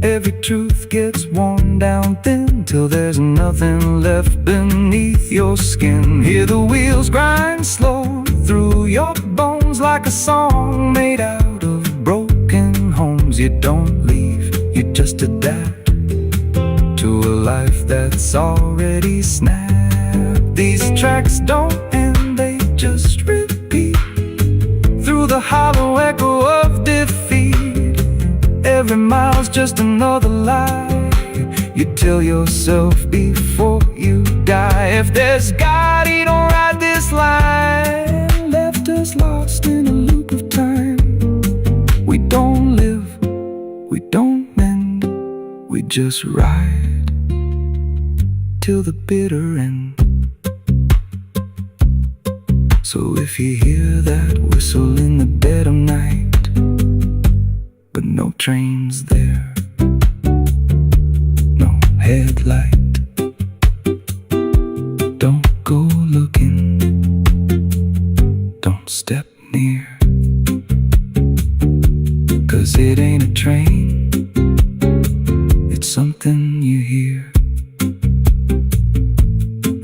Every truth gets worn down thin, till there's nothing left beneath your skin. Hear the wheels grind slow through your bones, like a song made out of broken homes. You don't leave, you just adapt to a life that's already snapped. These tracks don't end, they just repeat through the hollow echo of defeat. Every mile's just another lie you tell yourself before you die. If there's God, he don't ride this line, left us lost in a loop of time. We don't live, we don't mend, we just ride till the bitter end. So if you hear that whistle in the dead of night, but no train's there, no headlight, don't go looking, don't step near, 'cause it ain't a train, it's something you hear.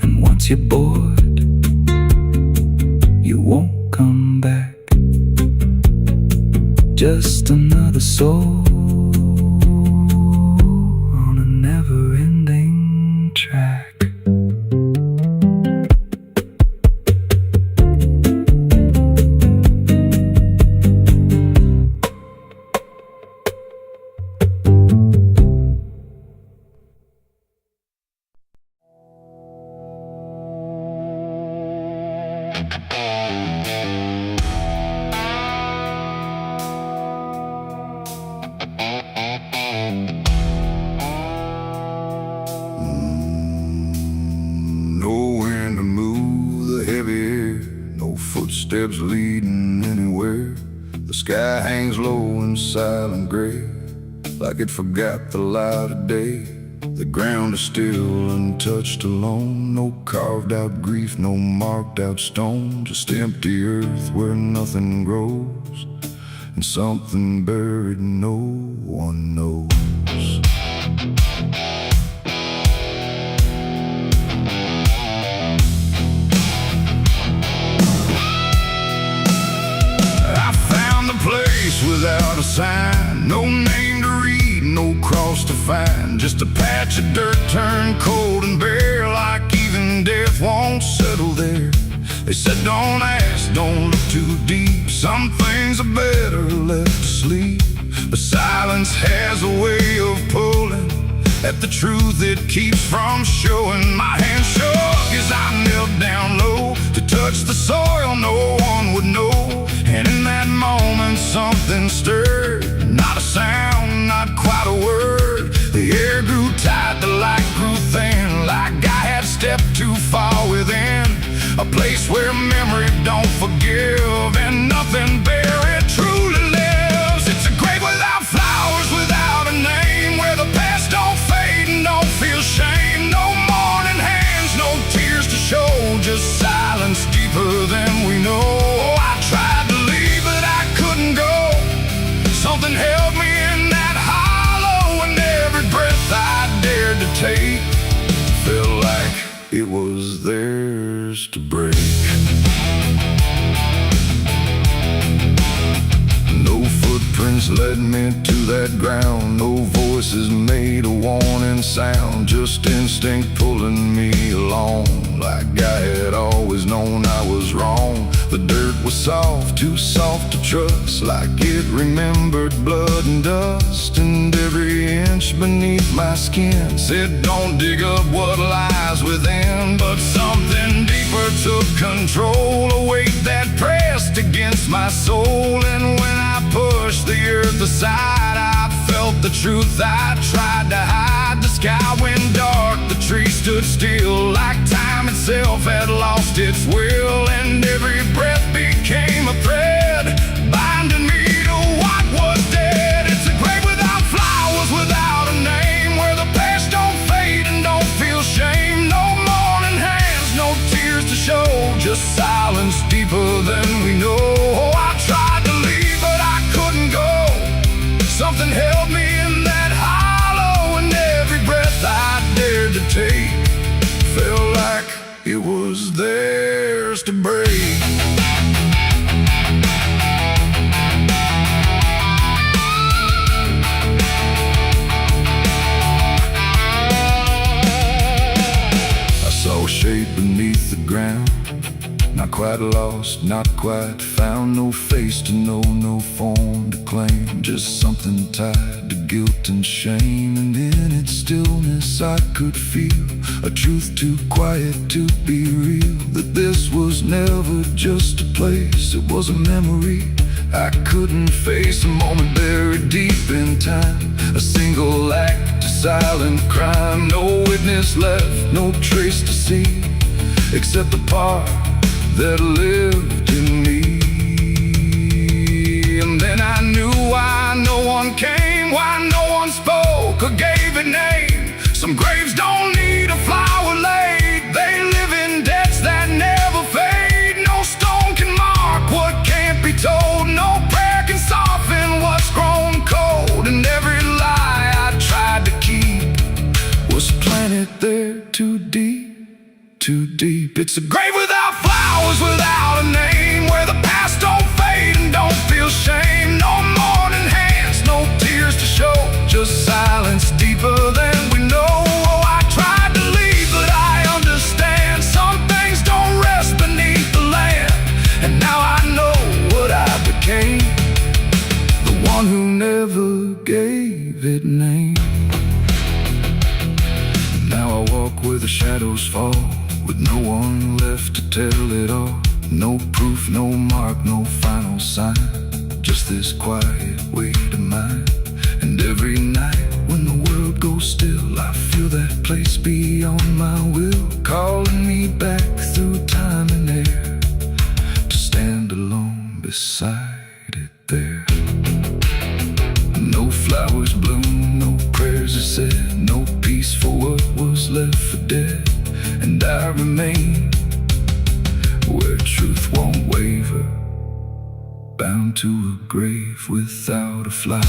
And once you're bored, you won't come back. Just another soul on a never-ending track. Footsteps leading anywhere. The sky hangs low and silent gray, like it forgot the light of day. The ground is still untouched alone, no carved out grief, no marked out stone, just empty earth where nothing grows, and something buried no one knows. sign, no name to read, no cross to find. Just a patch of dirt turned cold and bare, like even death won't settle there. They said don't ask, don't look too deep, some things are better left to sleep. But silence has a way of pulling at the truth it keeps from showing. My hand shook as I knelt down low to touch the soil no one would know. And in that moment something stirred, not a sound, not quite a word. The air grew tight, the light grew thin, like I had stepped too far within a place where memory don't forgive and nothing buried truly lives. It's a grave without flowers, without a name, where the past don't fade and don't feel shame. No mourning hands, no tears to show, just silence deeper than we know. I tried to leave but I couldn't go. Something held me in that hollow, and every breath I dared to take felt like it was theirs to break. No footprints led me to that ground, no voices made a warning sound, just instinct pulling me along, like I had always known I was wrong. The dirt was soft, too soft to trust, like it remembered blood and dust. And every inch beneath my skin said don't dig up what lies within. But something deeper took control, a weight that pressed against my soul. And when I pushed the earth aside, I felt the truth I tried to hide. The sky went dark, the trees stood still, like time itself had lost its will. And every breath became a thread, binding me to what was dead. It's a grave without flowers, without a name, where the past don't fade and don't feel shame. No mourning hands, no tears to show, just silence deeper than we know. I tried to leave but I couldn't go. Something held me in that hollow, and every breath I dared to take felt like it was theirs to break. I saw a shape beneath the ground, not quite lost, not quite found. No face to know, no form to claim, just something tied to guilt and shame. And in its stillness I could feel a truth too quiet to be real, that this was never just a place, it was a memory I couldn't face. A moment buried deep in time, a single act, a silent crime. No witness left, no trace to see, except the part that lived in me. And then I knew why no one came, why no one spoke or gave it name. Some graves don't need a flower laid, they live in debts that never fade. No stone can mark what can't be told, no prayer can soften what's grown cold. And every lie I tried to keep was planted there too deep, too deep. It's a grave without flowers, without a name, where the past don't fade and don't feel shame. No mourning hands, no tears to show, just silence deeper than we know. Oh, I tried to leave but I understand, some things don't rest beneath the land. And now I know what I became, the one who never gave it name. Now I walk where the shadows fall, with no one left to tell it all. No proof, no mark, no final sign, just this quiet weight of mine. And every night when the world goes still, I feel that place beyond my will, calling me back through time and air, to stand alone beside it there. No flowers bloom, no prayers are said, no peace for what was left for dead. And I remain where truth won't waver, bound to a grave without a flower.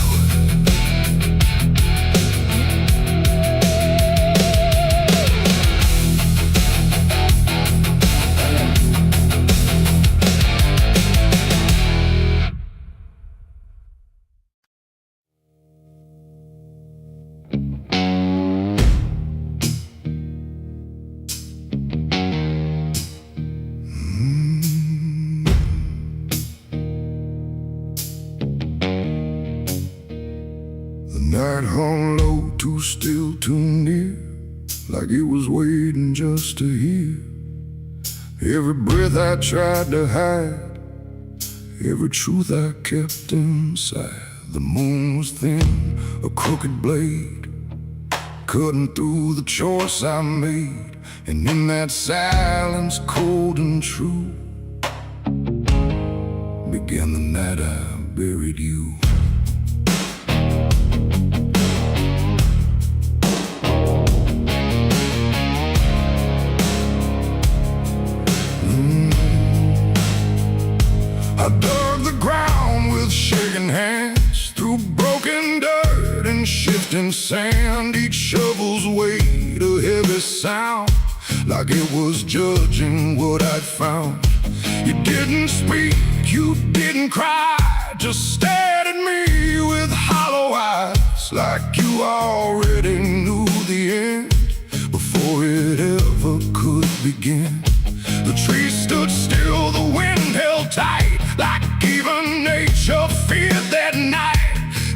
hung low, too still, too near, like it was waiting just to hear. Every breath I tried to hide, every truth I kept inside. The moon was thin, a crooked blade, cutting through the choice I made. And in that silence, cold and true, began the night I buried you. I dug the ground with shaking hands, through broken dirt and shifting sand. Each shovel's weight a heavy sound, like it was judging what I'd found. You didn't speak, you didn't cry, just stared at me with hollow eyes, like you already knew the end before it ever could begin. The trees stood still, the wind held tight, like even nature feared that night.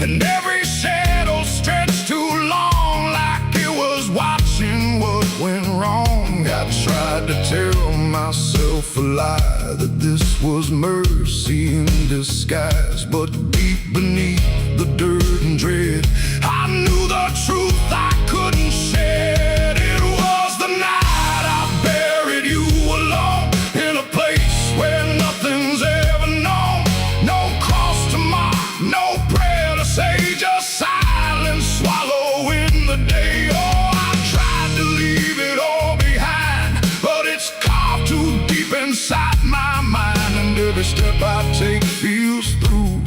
And every shadow stretched too long, like it was watching what went wrong. I tried to tell myself a lie, that this was mercy in disguise. But deep beneath the dirt and dread, I knew the truth I couldn't shed. It was the night I buried you alone, in a place where nothing's ever known. No cross to mark, no prayer to say, just silence swallowing the day. Oh, I tried to leave it all behind, but it's carved too deep inside my mind. And every step I take feels through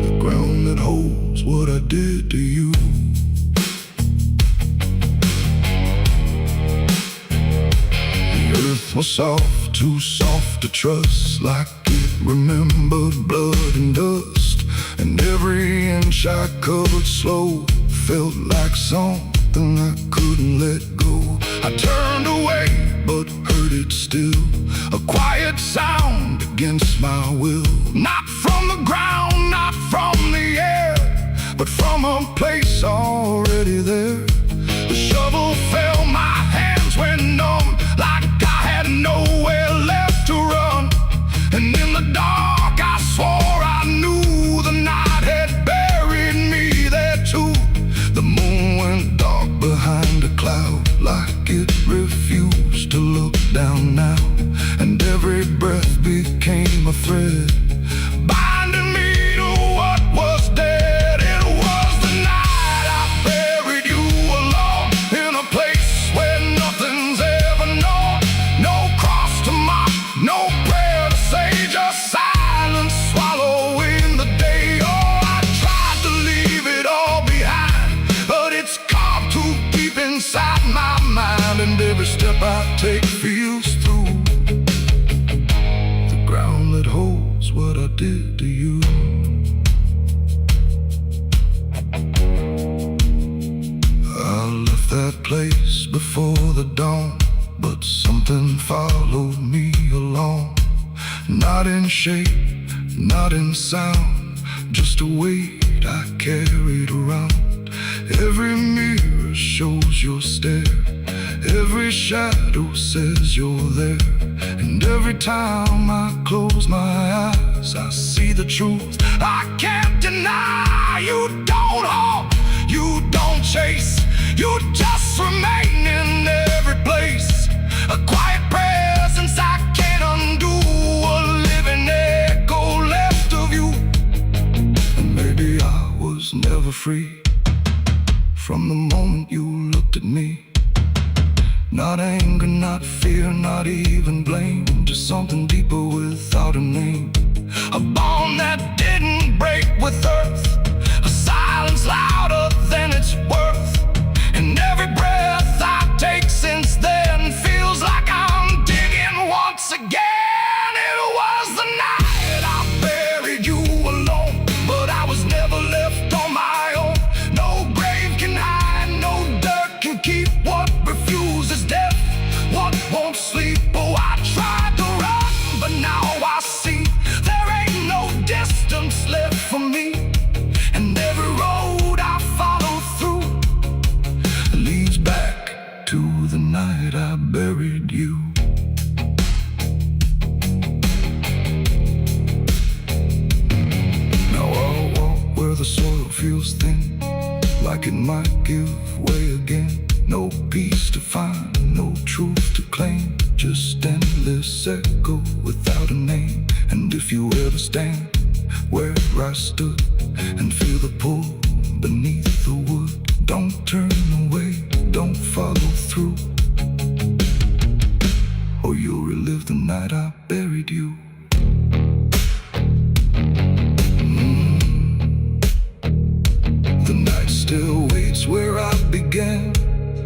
the ground that holds what I did to you. The earth was soft, too soft to trust, like it remembered blood and dust. And every inch I covered slow felt like something I couldn't let go. I turned away, but heard it still, a quiet sound against my will. Not from the ground, not from the air, but from a place already there. The shovel fell, my hands went numb, like I had nowhere left to run. And in the dark I swore I knew the night had buried me there too. The moon went dark behind a cloud, like it refused to look down now. And every breath became a thread, binding me to what was dead. It was the night I buried you alone, in a place where nothing's ever known. No cross to mark, no prayer to say, just silence swallowing the day. Oh, I tried to leave it all behind, but it's carved too deep inside my mind. And every step I take feels through the ground that holds what I did to you. I left that place before the dawn, but something followed me along. Not in shape, not in sound, just a weight I carried around. Every mirror shows your stare, every shadow says you're there. And every time I close my eyes, I see the truth I can't deny. You don't haunt, you don't chase, you just remain in every place. A quiet presence I can't undo, a living echo left of you. And maybe I was never free from the moment you looked at me. Not anger, not fear, not even blame, just something deeper without a name. A bond that didn't break with earth, a silence louder than its worth. And every breath I take since then feels like I'm digging once again. It was the night I buried you alone, but I was never left on my own. No grave can hide, no dirt can keep what refuses death, what won't sleep. Oh, I tried to run, but now I see there ain't no distance left for me. And every road night I buried you. Now I'll walk where the soil feels thin, like it might give way again. No peace to find, no truth to claim, just endless echo without a name. And if you ever stand where I stood and feel the pull beneath the wood, don't turn away, don't follow through, or you'll relive the night I buried you. The night still waits where I began,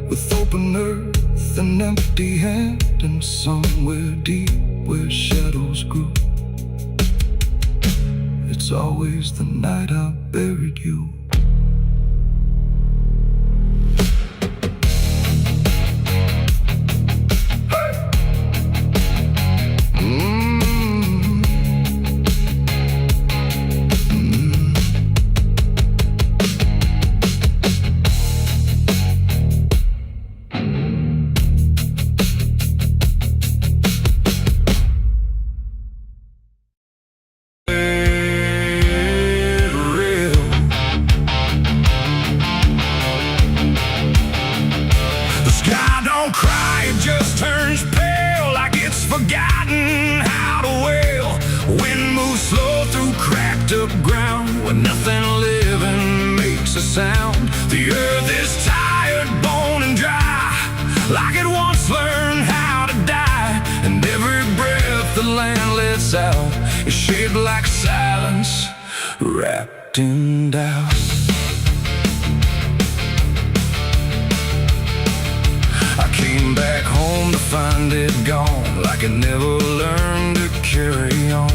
with open earth and empty hand, and somewhere deep where shadows grew, it's always the night I buried you. Forgotten how to wail. Wind moves slow through cracked up ground, where nothing living makes a sound. The earth is tired, bone and dry, like it once learned how to die. And every breath the land lets out is shaped like silence, wrapped in doubt. I came back home to find it gone, like it never learned to carry on.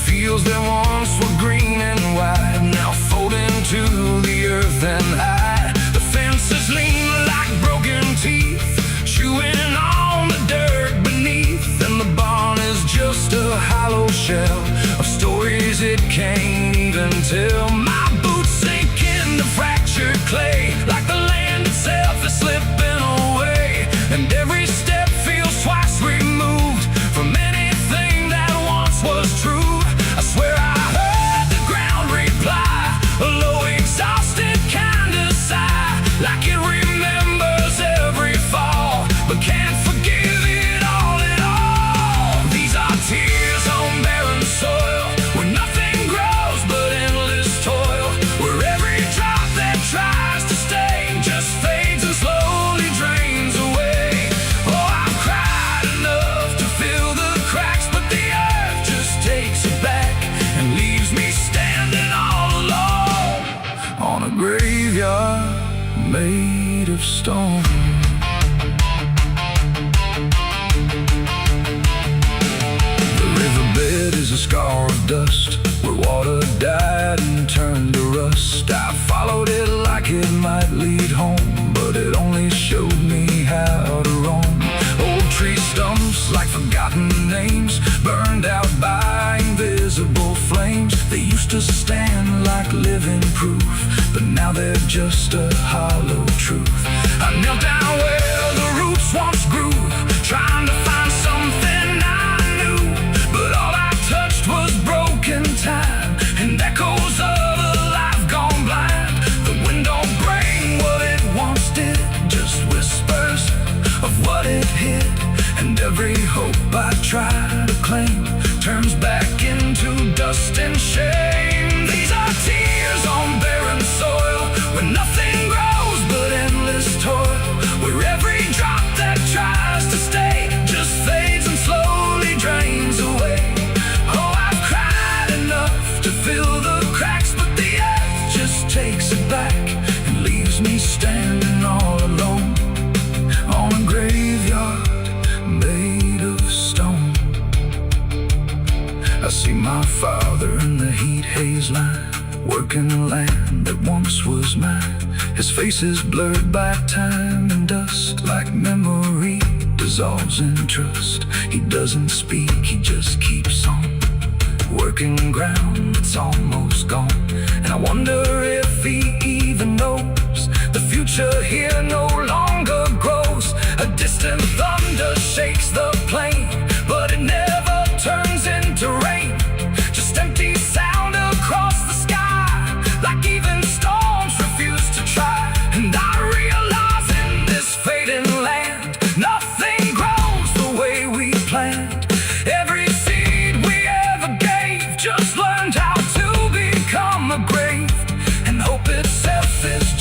Fields that once were green and wide, now fold into the earth and hide. The fences lean like broken teeth, chewing on the dirt beneath. And the barn is just a hollow shell of stories it can't even tell. My boots sink into fractured clay, like the land itself is slipping away. And every step feels twice removed from anything that once was true. I swear I heard the ground reply, a low exhausted kind of sigh, like it remembers every fall, but can't forgive it all at all. These are tears on barren soil, where nothing grows but endless toil, where every drop that tries to stay just fades and slowly drains away. Oh, I've cried enough to fill the cracks, but the earth just takes it back and leaves me standing all alone on a graveyard made of stone. The riverbed is a scar of dust, where water died and turned to rust. I followed it like it might lead home, but it only showed me how to roam. Old tree stumps like forgotten names, burned out by invisible flames. They used to stand like living proof, but now they're just a hollow truth. I knelt down where the roots once grew, trying to find something I knew, but all I touched was broken time and echoes of a life gone blind. The wind don't bring what it once did, just whispers of what it hid. And every hope I try to claim turns back into dust and shame. These are tears on barren soil, where nothing grows but endless toil, where every drop that tries to stay just fades and slowly drains away. Oh, I've cried enough to fill the cracks, but the earth just takes it back and leaves me standing all alone on a graveyard made of stone. I see my father in the heat haze line, working the land that once was mine. His face is blurred by time and dust, like memory dissolves in trust. He doesn't speak, he just keeps on working ground that's almost gone. And I wonder if he even knows the future here no longer grows. A distant thought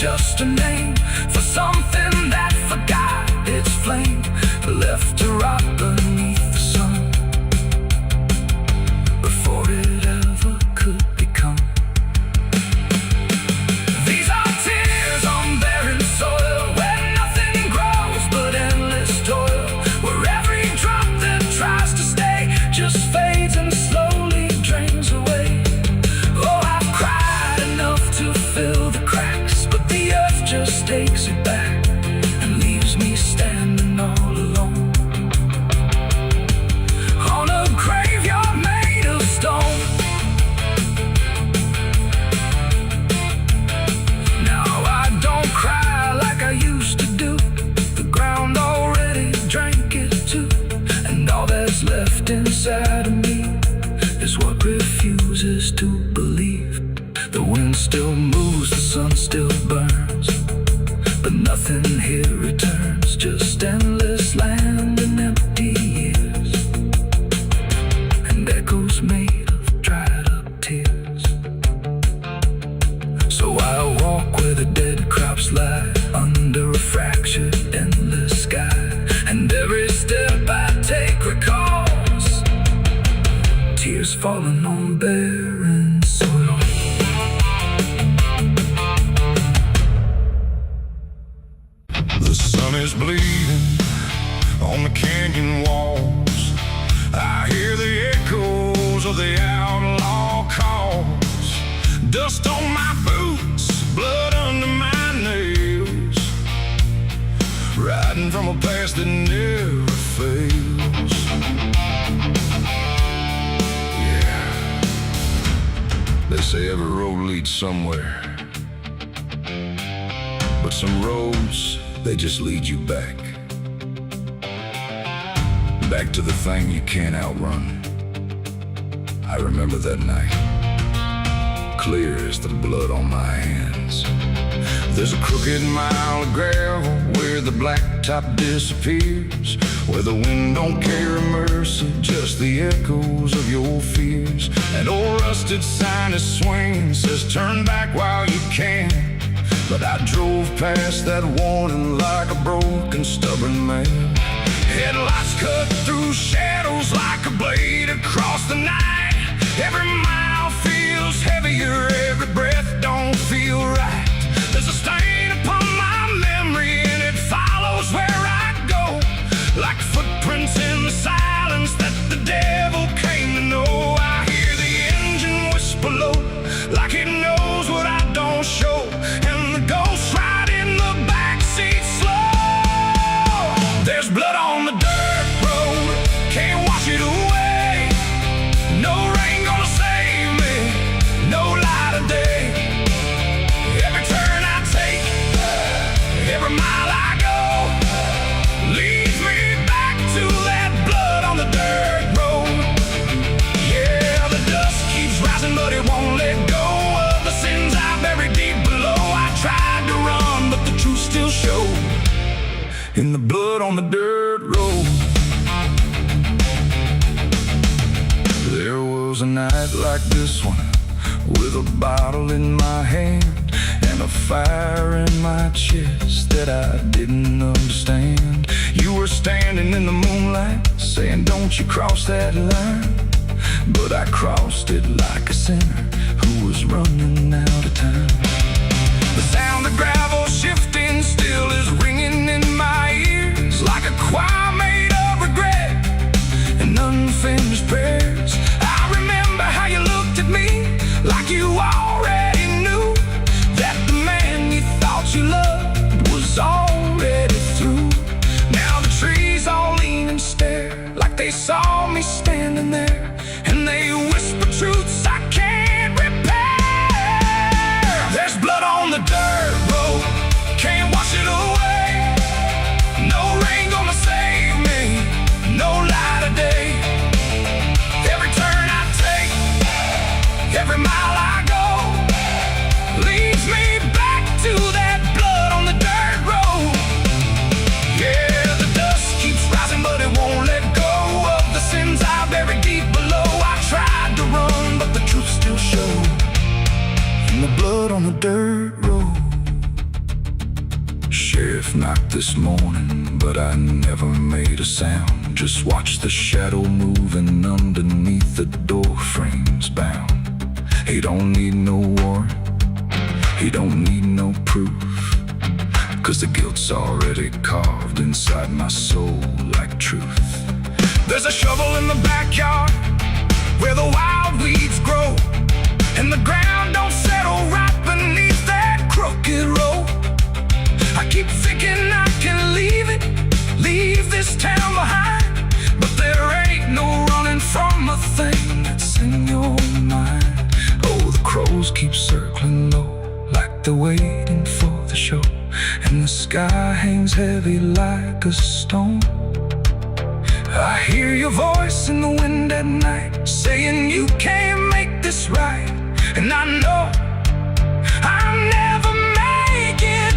just a name for something that forgot its flame, left to rot beneath the sun before it ever could become. These are tears on barren soil, where nothing grows but endless toil, where every drop that tries to stay just fades and slowly drains away. Oh, I've cried enough to fill the cracks, but the earth just takes it back and leaves me standing all alone on a graveyard made of stone. Now I don't cry like I used to do. The ground already drank it too, and all that's left inside of me is what refuses to believe. The wind still moves, the sun still burns, but nothing here returns, just endless land and empty years, and echoes made of dried up tears. So I walk where the dead crops lie, under a fractured endless sky, and every step I take recalls tears falling on barren soil. The sun is bleeding on the canyon walls. I hear the echoes of the outlaw calls. Dust on my boots, blood under my nails, riding from a past that never fails. Yeah, they say every road leads somewhere, but some roads, they just lead you back to the thing you can't outrun. I remember that night, clear as the blood on my hands. There's a crooked mile of gravel where the blacktop disappears, where the wind don't carry mercy, just the echoes of your fears. An old rusted sign is swinging, says turn back while you can. But I drove past that warning like a broken, stubborn man. Headlights cut through shadows like a blade across the night. Every mile feels heavier, every breath don't feel right. There's a stain upon my memory and it follows where I go, like footprints in the silence that the devil came to know. I hear the engine whisper low, like it knows what I don't show, and the ghost ride in the backseat slow. There's blood on the dirt road, can't wash it away. No rain gonna save me, no light of day. Every turn I take, every mile I go, leads me back to that blood on the dirt road. Yeah, the dust keeps rising, but it won't let go of the sins I buried deep below. I tried to run, but the truth still showed in the blood on the dirt road. There was a night like this one, with a bottle in my hand and a fire in my chest that I didn't understand. You were standing in the moonlight, saying don't you cross that line, but I crossed it like a sinner who was running out of time. The sound of gravel shifting still is ringing in my ears, like a choir made of regret and unfinished prayers. I remember how you looked at me like you already knew that the man you thought you loved was already through. Now the trees all lean and stare like they saw me standing there, and they whisper truths I can't repair. There's blood on the dirt, Sheriff knocked this morning, but I never made a sound. Just watched the shadow moving underneath the door frames bound. He don't need no warrant, he don't need no proof, 'cause the guilt's already carved inside my soul like truth. There's a shovel in the backyard where the wild weeds grow, and the ground don't settle right beneath that crooked road. I keep thinking I can leave this town behind, but there ain't no running from a thing that's in your mind. Oh, the crows keep circling low, like they're waiting for the show, and the sky hangs heavy like a stone. I hear your voice in the wind at night, saying you can't make this right, and I know I'll never make it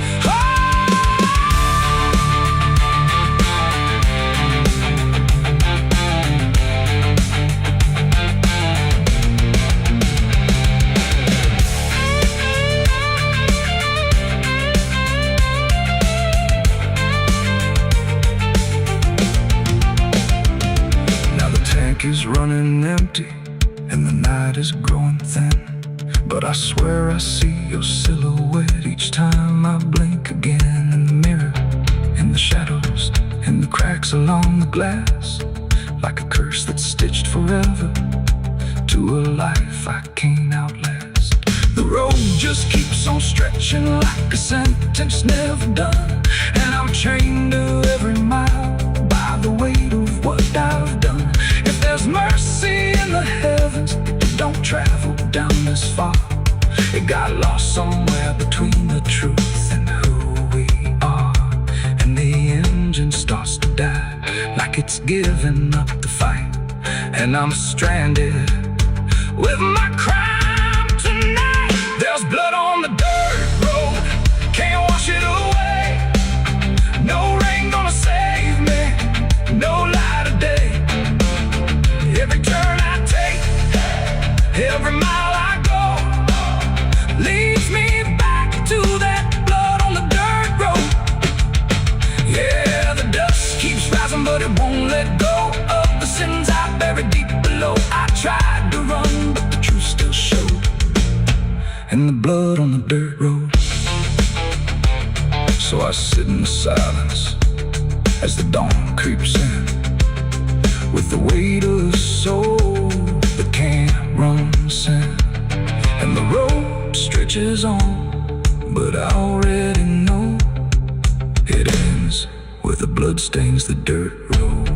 is running empty and the night is growing thin, but I swear I see your silhouette each time I blink again. In the mirror, in the shadows, in the cracks along the glass, like a curse that's stitched forever to a life I can't outlast. The road just keeps on stretching like a sentence never done, and I'm chained to every mile by the weight of what I've done. If there's mercy in the heavens, it don't travel down this far. It got lost somewhere between the truth and who we are, and the engine starts to die like it's giving up the fight, and I'm stranded with my crime tonight. There's blood on the dirt road, can't wash it away. No rain gonna save me, no light of day. Every turn I take, every mile I go, leads me back to that blood on the dirt road. Yeah, the dust keeps rising, but it won't let go of the sins I buried deep below. I tried to run, but the truth still showed, and the blood on the dirt road. So I sit in the silence as the dawn creeps in, with the weight of a soul that can't run sin. And the road stretches on, but I already know it ends where the blood stains the dirt road.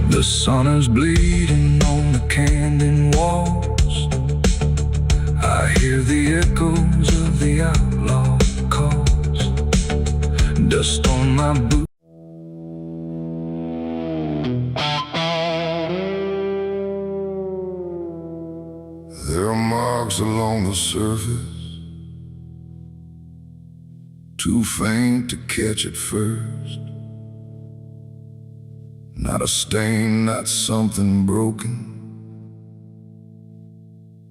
The sun is bleeding on the canyon walls. I hear the echoes of the outlaw calls. Dust on my boots. There are marks along the surface, too faint to catch at first. Not a stain, not something broken,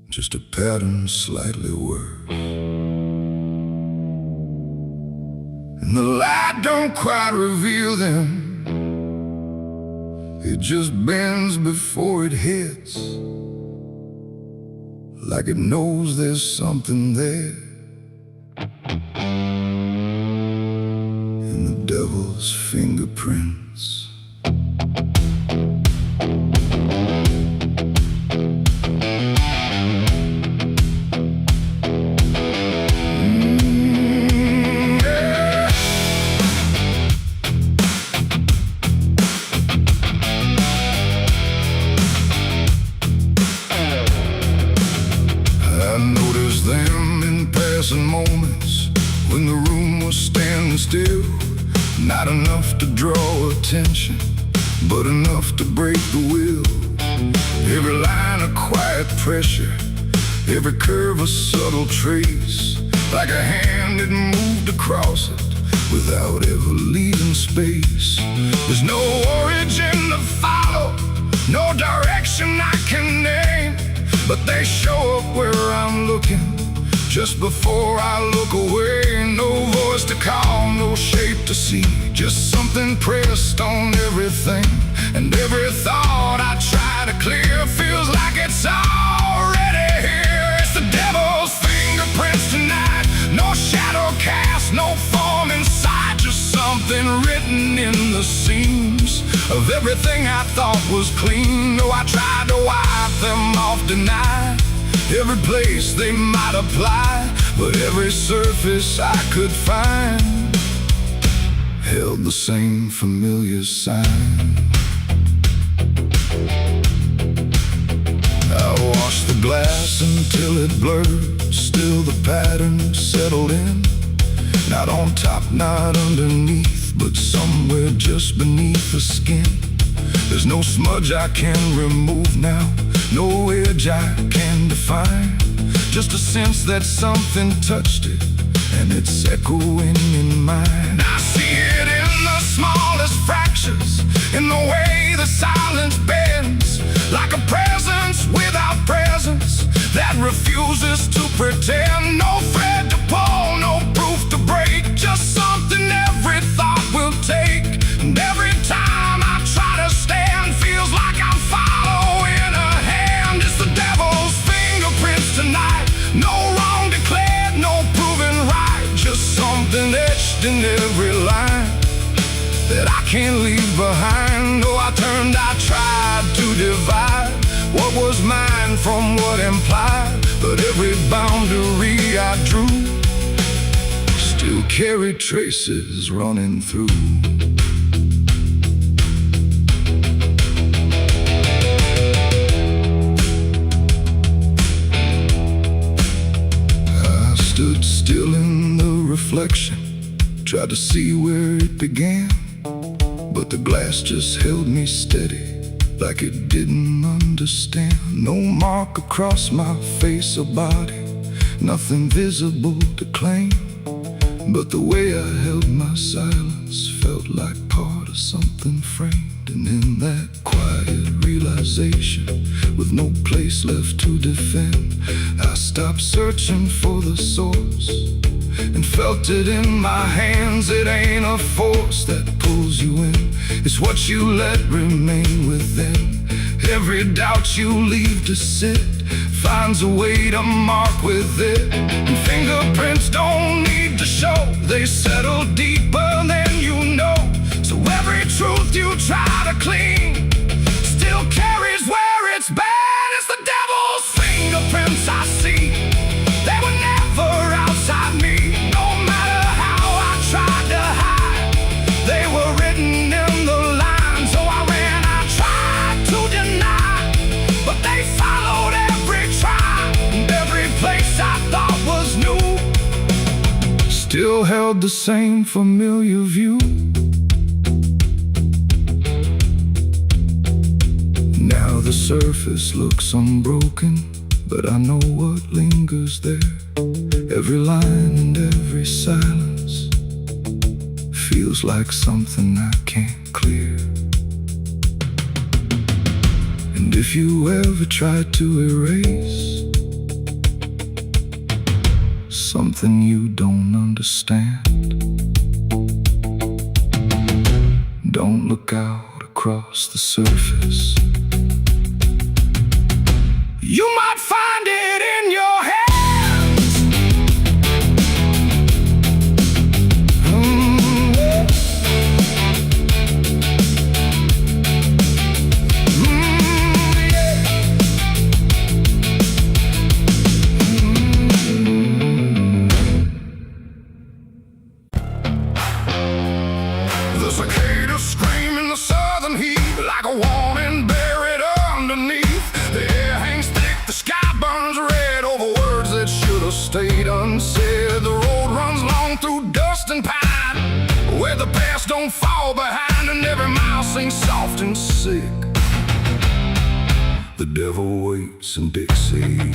just a pattern slightly worse. And the light don't quite reveal them, it just bends before it hits, like it knows there's something there. And the devil's fingerprints. Moments when the room was standing still, not enough to draw attention, but enough to break the will. pressure, every curve a subtle trace, like a hand that moved across it without ever leaving space. There's no origin to follow, no direction I can name, but they show up where I'm looking, just before I look away. No voice to call, no shape to see, just something pressed on everything. And every thought I try to clear feels like it's already here. It's the devil's fingerprints tonight, no shadow cast, no form in sight, just something written in the seams of everything I thought was clean. No, I tried to wipe them off, deny every place they might apply, but every surface I could find held the same familiar sign. I washed the glass until it blurred, still the pattern settled in. Not on top, not underneath, but somewhere just beneath the skin. There's no smudge I can remove now, no edge I can define, just a sense that something touched it, and it's echoing in mine. I see it in the smallest fractures, in the way the silence bends, like a presence without presence that refuses to pretend. No thread to pull, no proof to break, just something every thought will take. And every time I try to stand, feels like I'm following a hand. It's the devil's fingerprints tonight, no wrong declared, no proven right, just something etched in every line that I can't leave behind. Oh, I tried to divide what was mine from what implied, but every boundary I drew still carried traces running through. I stood still in the reflection, tried to see where it began, but the glass just held me steady, like it didn't understand. No mark across my face or body, nothing visible to claim, but the way I held my silence felt like part of something framed. And in that quiet realization, with no place left to defend, I stopped searching for the source and felt it in my hands. It ain't a force that pulls you in, it's what you let remain within. Every doubt you leave to sit finds a way to mark with it. And fingerprints don't need to show, they settle deeper than you know. So every truth you try to clean still carries where it's been. It's the devil's fingerprints I see, they were never outside me. No matter how I tried to hide, they were written in the lines. So I ran, I tried to deny, but they followed every try. And every place I thought was new still held the same familiar view. Now the surface looks unbroken, but I know what lingers there. Every line and every silence feels like something I can't clear. And if you ever try to erase something you don't understand, don't look out across the surface. You might find it in your hands. The cicadas scream in the southern heat, like a warning buried underneath. The air hangs thick, the sky burns red over words that should have stayed unsaid. The road runs long through dust and pine, where the past don't fall behind, and every mile sings soft and sick. The the devil waits in Dixie.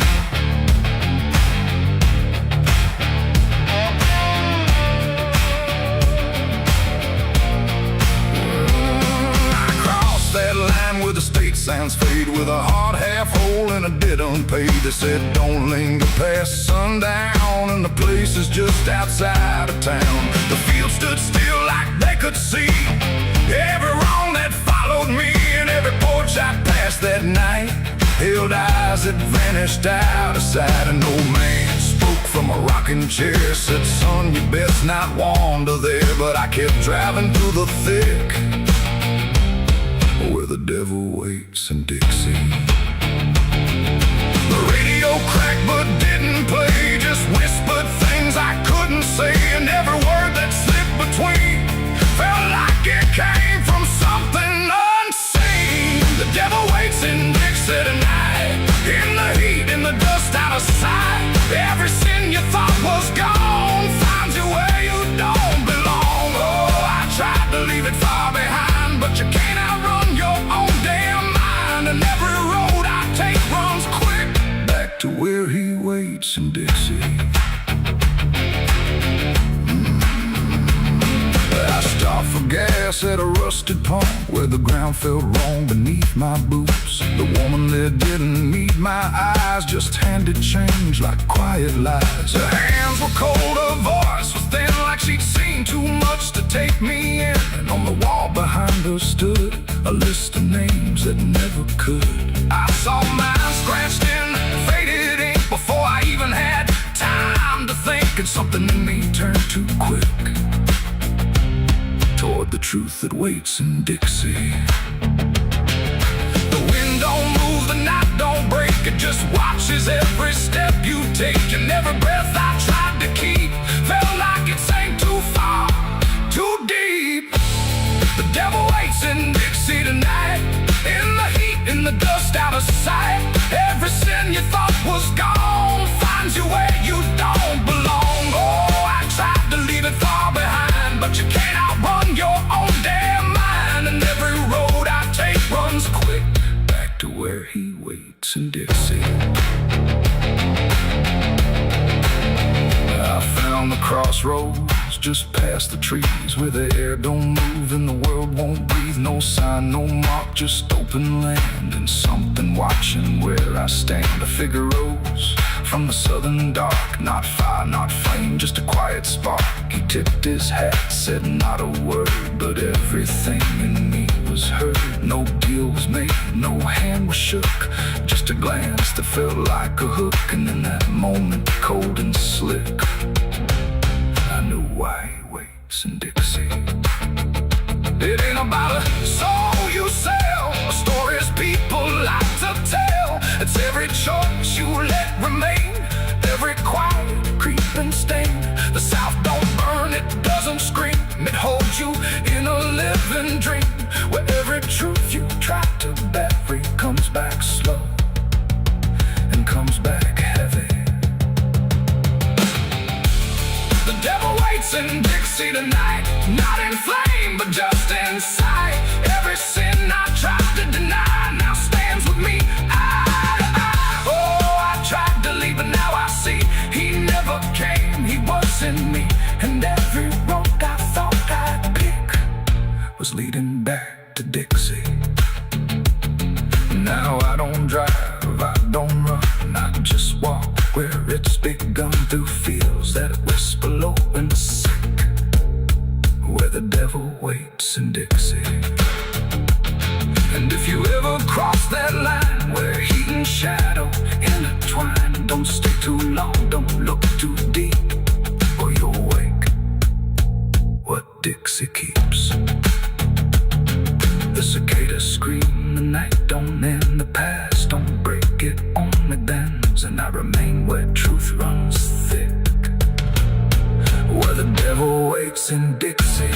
Where the state signs fade, with a hard half hole and a debt unpaid. They said don't linger past sundown, and the place is just outside of town. The field stood still like they could see every wrong that followed me, and every porch I passed that night held eyes that vanished out of sight. An old man spoke from a rocking chair, said, son, you best not wander there. But I kept driving through the thick, where the devil waits in Dixie. The radio cracked but didn't play, just whispered things I couldn't say, and every word that slipped between felt like it came from something unseen. The devil waits in Dixie tonight, in the heat, in the dust, out of sight. Every sin you thought was gone finds you where you don't belong. Oh, I tried to leave it far behind, but you can't outrun your own damn mind. And every road I take runs quick back to where he waits in Dixie. I stopped for gas at a rusted pump where the ground felt wrong beneath my boots. The woman there didn't meet my eyes, just handed change like quiet lies. Her hands were cold, her voice was thin, like she'd seen too much to take me in. And on the wall behind her stood a list of names that never could. I saw mine scratched in faded ink before I even had time to think, and something in me turned too quick toward the truth that waits in Dixie. The wind don't move, the night don't break, it just watches every step you take. And every breath I tried to keep felt like it sank too far, too deep. The devil waits in Dixie tonight, in the heat, in the dust, out of sight. Every sin you thought was gone finds you where you don't belong. Oh, I tried to leave it far behind, but you can't outrun your own damn mind. And every road I take runs quick back to where he waits in Dixie. I found the crossroads just past the trees, where the air don't move and the world won't breathe. No sign, no mark, just open land, and something watching where I stand. A figure rose from the southern dark, not fire, not flame, just a quiet spark. He tipped his hat, said not a word, but everything in me was heard. No deal was made, no hand was shook, just a glance that felt like a hook. And in that moment, cold and slick, I knew why he waits in Dixie. It ain't about a soul you sell, stories people like to tell. It's every choice you let remain, every quiet creeping stain. The South don't burn, it doesn't scream, it holds you in a living dream, where every truth you try to bury comes back slow and comes back heavy. The devil waits in Dixie tonight, not in flame, but just in sight. Every sin I tried to deny now stands with me eye to eye. Oh, I tried to leave, but now I see he never came, he was in me. And every road I thought I'd pick was leading back to Dixie. Now I don't drive, I don't run, I just walk where it's begun, through fields that whisper low and sick, where the devil waits in Dixie. And if you ever cross that line where heat and shadow intertwine, don't stay too long, don't look too deep, or you'll wake what Dixie keeps. The cicadas scream, the night don't end, the past don't break, it only bends. And I remain where truth runs thick, where the devil waits in Dixie.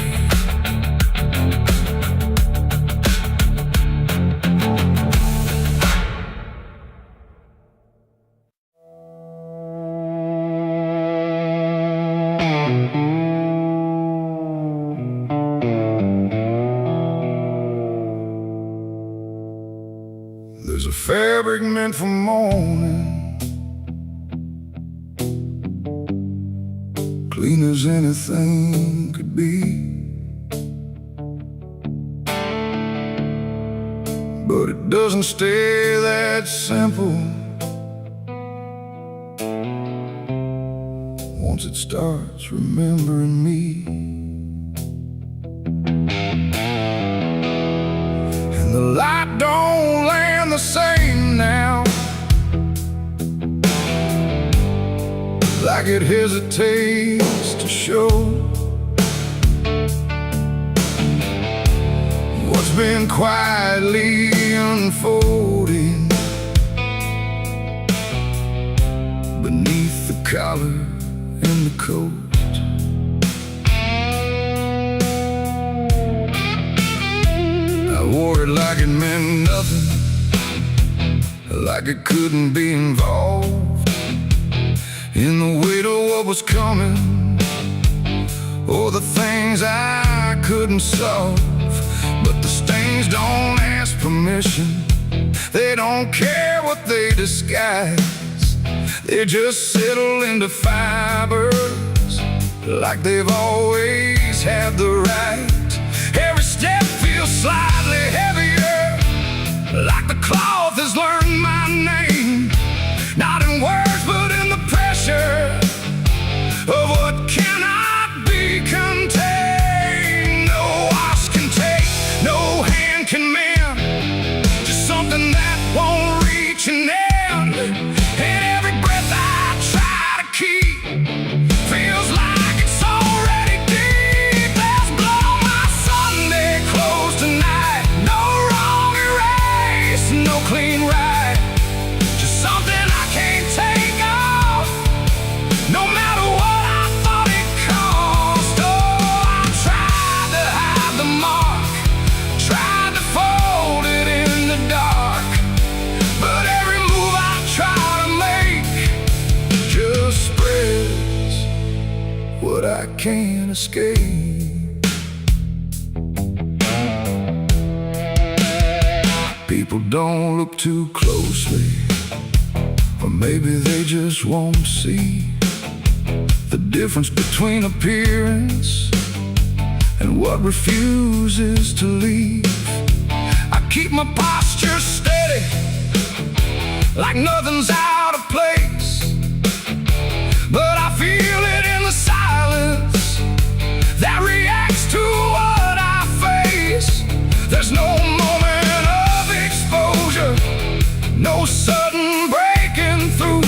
is a fabric meant for mourning, clean as anything could be. But it doesn't stay that simple. Once it starts remembering me, and the light don't land the same now, like it hesitates to show what's been quietly unfolding beneath the collar and the coat. I wore it like it meant nothing, like it couldn't be involved in the weight of what was coming, or the things I couldn't solve. But the stains don't ask permission, they don't care what they disguise. They just settle into fibers like they've always had the right. Every step feels slightly heavier, like the cloth has learned my name, not in words but in the pressure of what cannot be contained. No wash can take, no hand can mend, just something that won't reach an end. And every breath I try to keep feels like it's already deep. There's blood on my Sunday clothes tonight, no wrong erase, no clean right, just something I can't take off, no matter what I thought it cost. Oh, I tried to hide the mark, tried to fold it in the dark, but every move I try to make just spreads what I can't escape. People don't look too closely, or maybe they just won't see the difference between appearance and what refuses to leave. I keep my posture steady, like nothing's out of place, but I feel it in the silence that reacts to what I face. There's no moment of exposure, no sudden breaking through,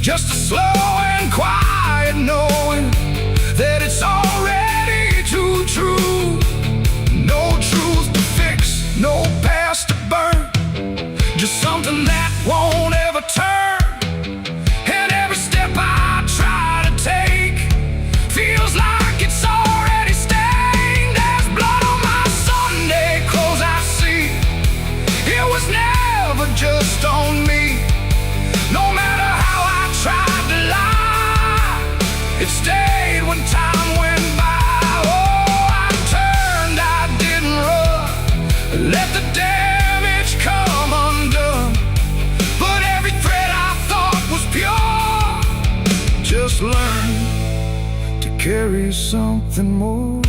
just a slow and quiet knowing that it's already too true. No truth to fix, no past to burn, just something that won't ever turn. And every step I try to take feels like it's already stained. There's blood on my Sunday clothes I see, it was never just on me. No matter how I tried to lie, it stayed when time went by. Oh, I turned, I didn't run, let the damage come undone. But every thread I thought was pure just learned to carry something more.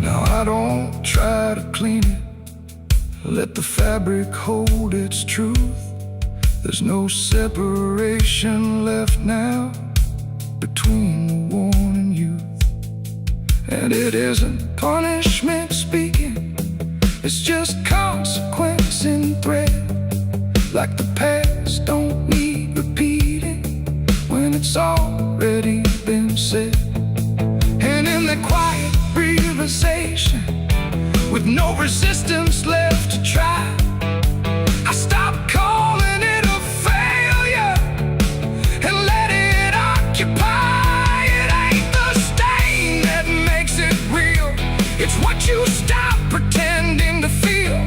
Now I don't try to clean it, let the fabric hold its truth. There's no separation left now between the worn and youth. And it isn't punishment speaking, it's just consequence in thread. Like the past don't need repeating when it's already been said. And in the quiet realization, with no resistance left to try, I stopped calling it a failure and let it occupy. It ain't the stain that makes it real, it's what you stop pretending to feel.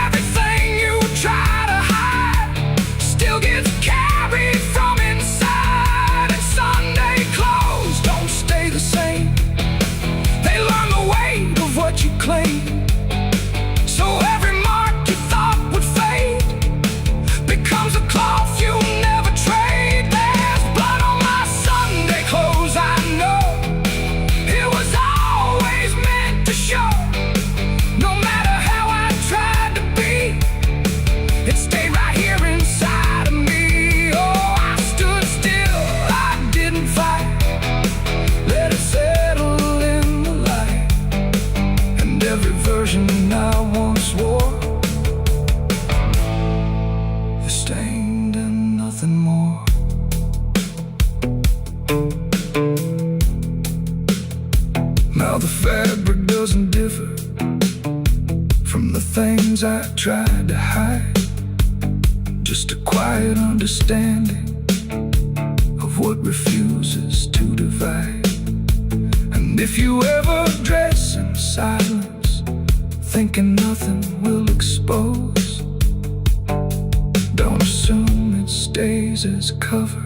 Everything you try to hide still gets carried from inside. And Sunday clothes don't stay the same, claim. So every mark you thought would fade becomes a cloth you never trade. There's blood on my Sunday clothes, I know. It was always meant to show. No matter how I tried to be, it stayed right here inside of me. Oh, I stood still, I didn't fight. Let it settle in the light. And every version I once wore is stained and nothing more. Now the fabric doesn't differ from the things I tried to hide. Just a quiet understanding of what refuses to divide. And if you ever dress in silence, thinking nothing will expose, don't assume it stays as cover.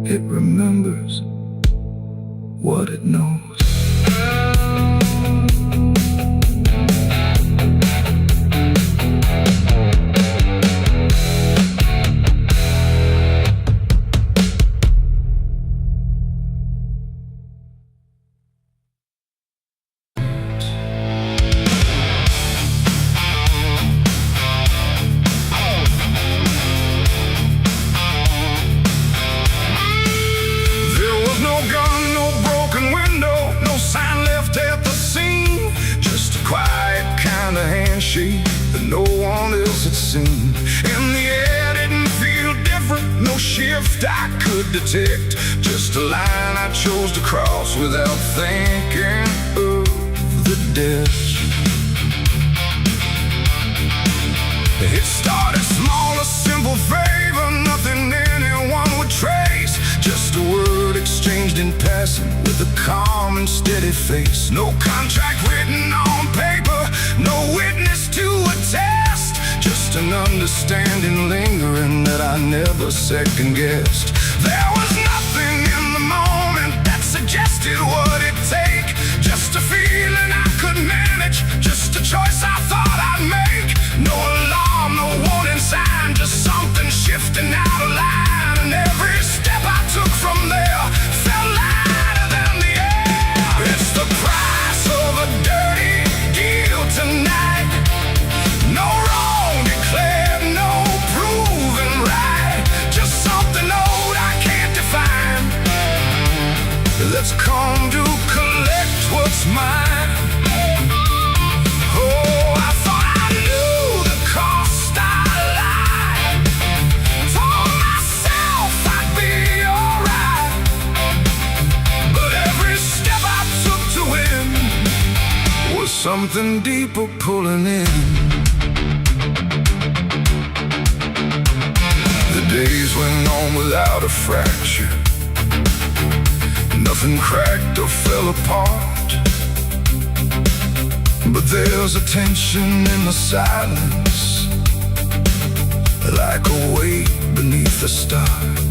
It remembers what it knows. That no one else had seen. And the air didn't feel different, no shift I could detect. Just a line I chose to cross without thinking of the ditch. It started small, a simple favor, nothing anyone would trace. Just a word exchanged in passing with a calm and steady face. No contract written on paper, no witness to attest. Just an understanding lingering that I never second-guessed. There was nothing in the moment that suggested what it'd take. Just a feeling I could manage, just a choice I thought I'd make. No alarm, no warning sign, just something shifting out of line. And every step I took from there felt lighter than the air. It's the price of a dirty deal tonight. No wrong declared, no proven right. Just something old I can't define. Let's come to collect what's mine. Oh, I thought I knew the cost I lied. Told myself I'd be alright. But every step I took to win was something deeper pulling in. The days went on without a fracture. Nothing cracked or fell apart. But there's a tension in the silence, like a weight beneath the start.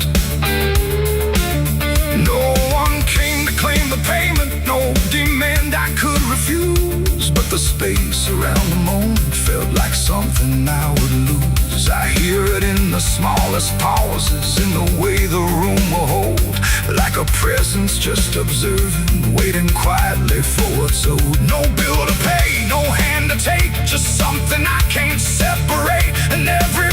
No one came to claim the payment, no demand I could refuse. But the space around the moment felt like something I would lose. I hear it in the smallest pauses, in the way the room will hold. Like a presence just observing, waiting quietly for what's owed. No bill to pay, no hand to take, just something I can't separate. And every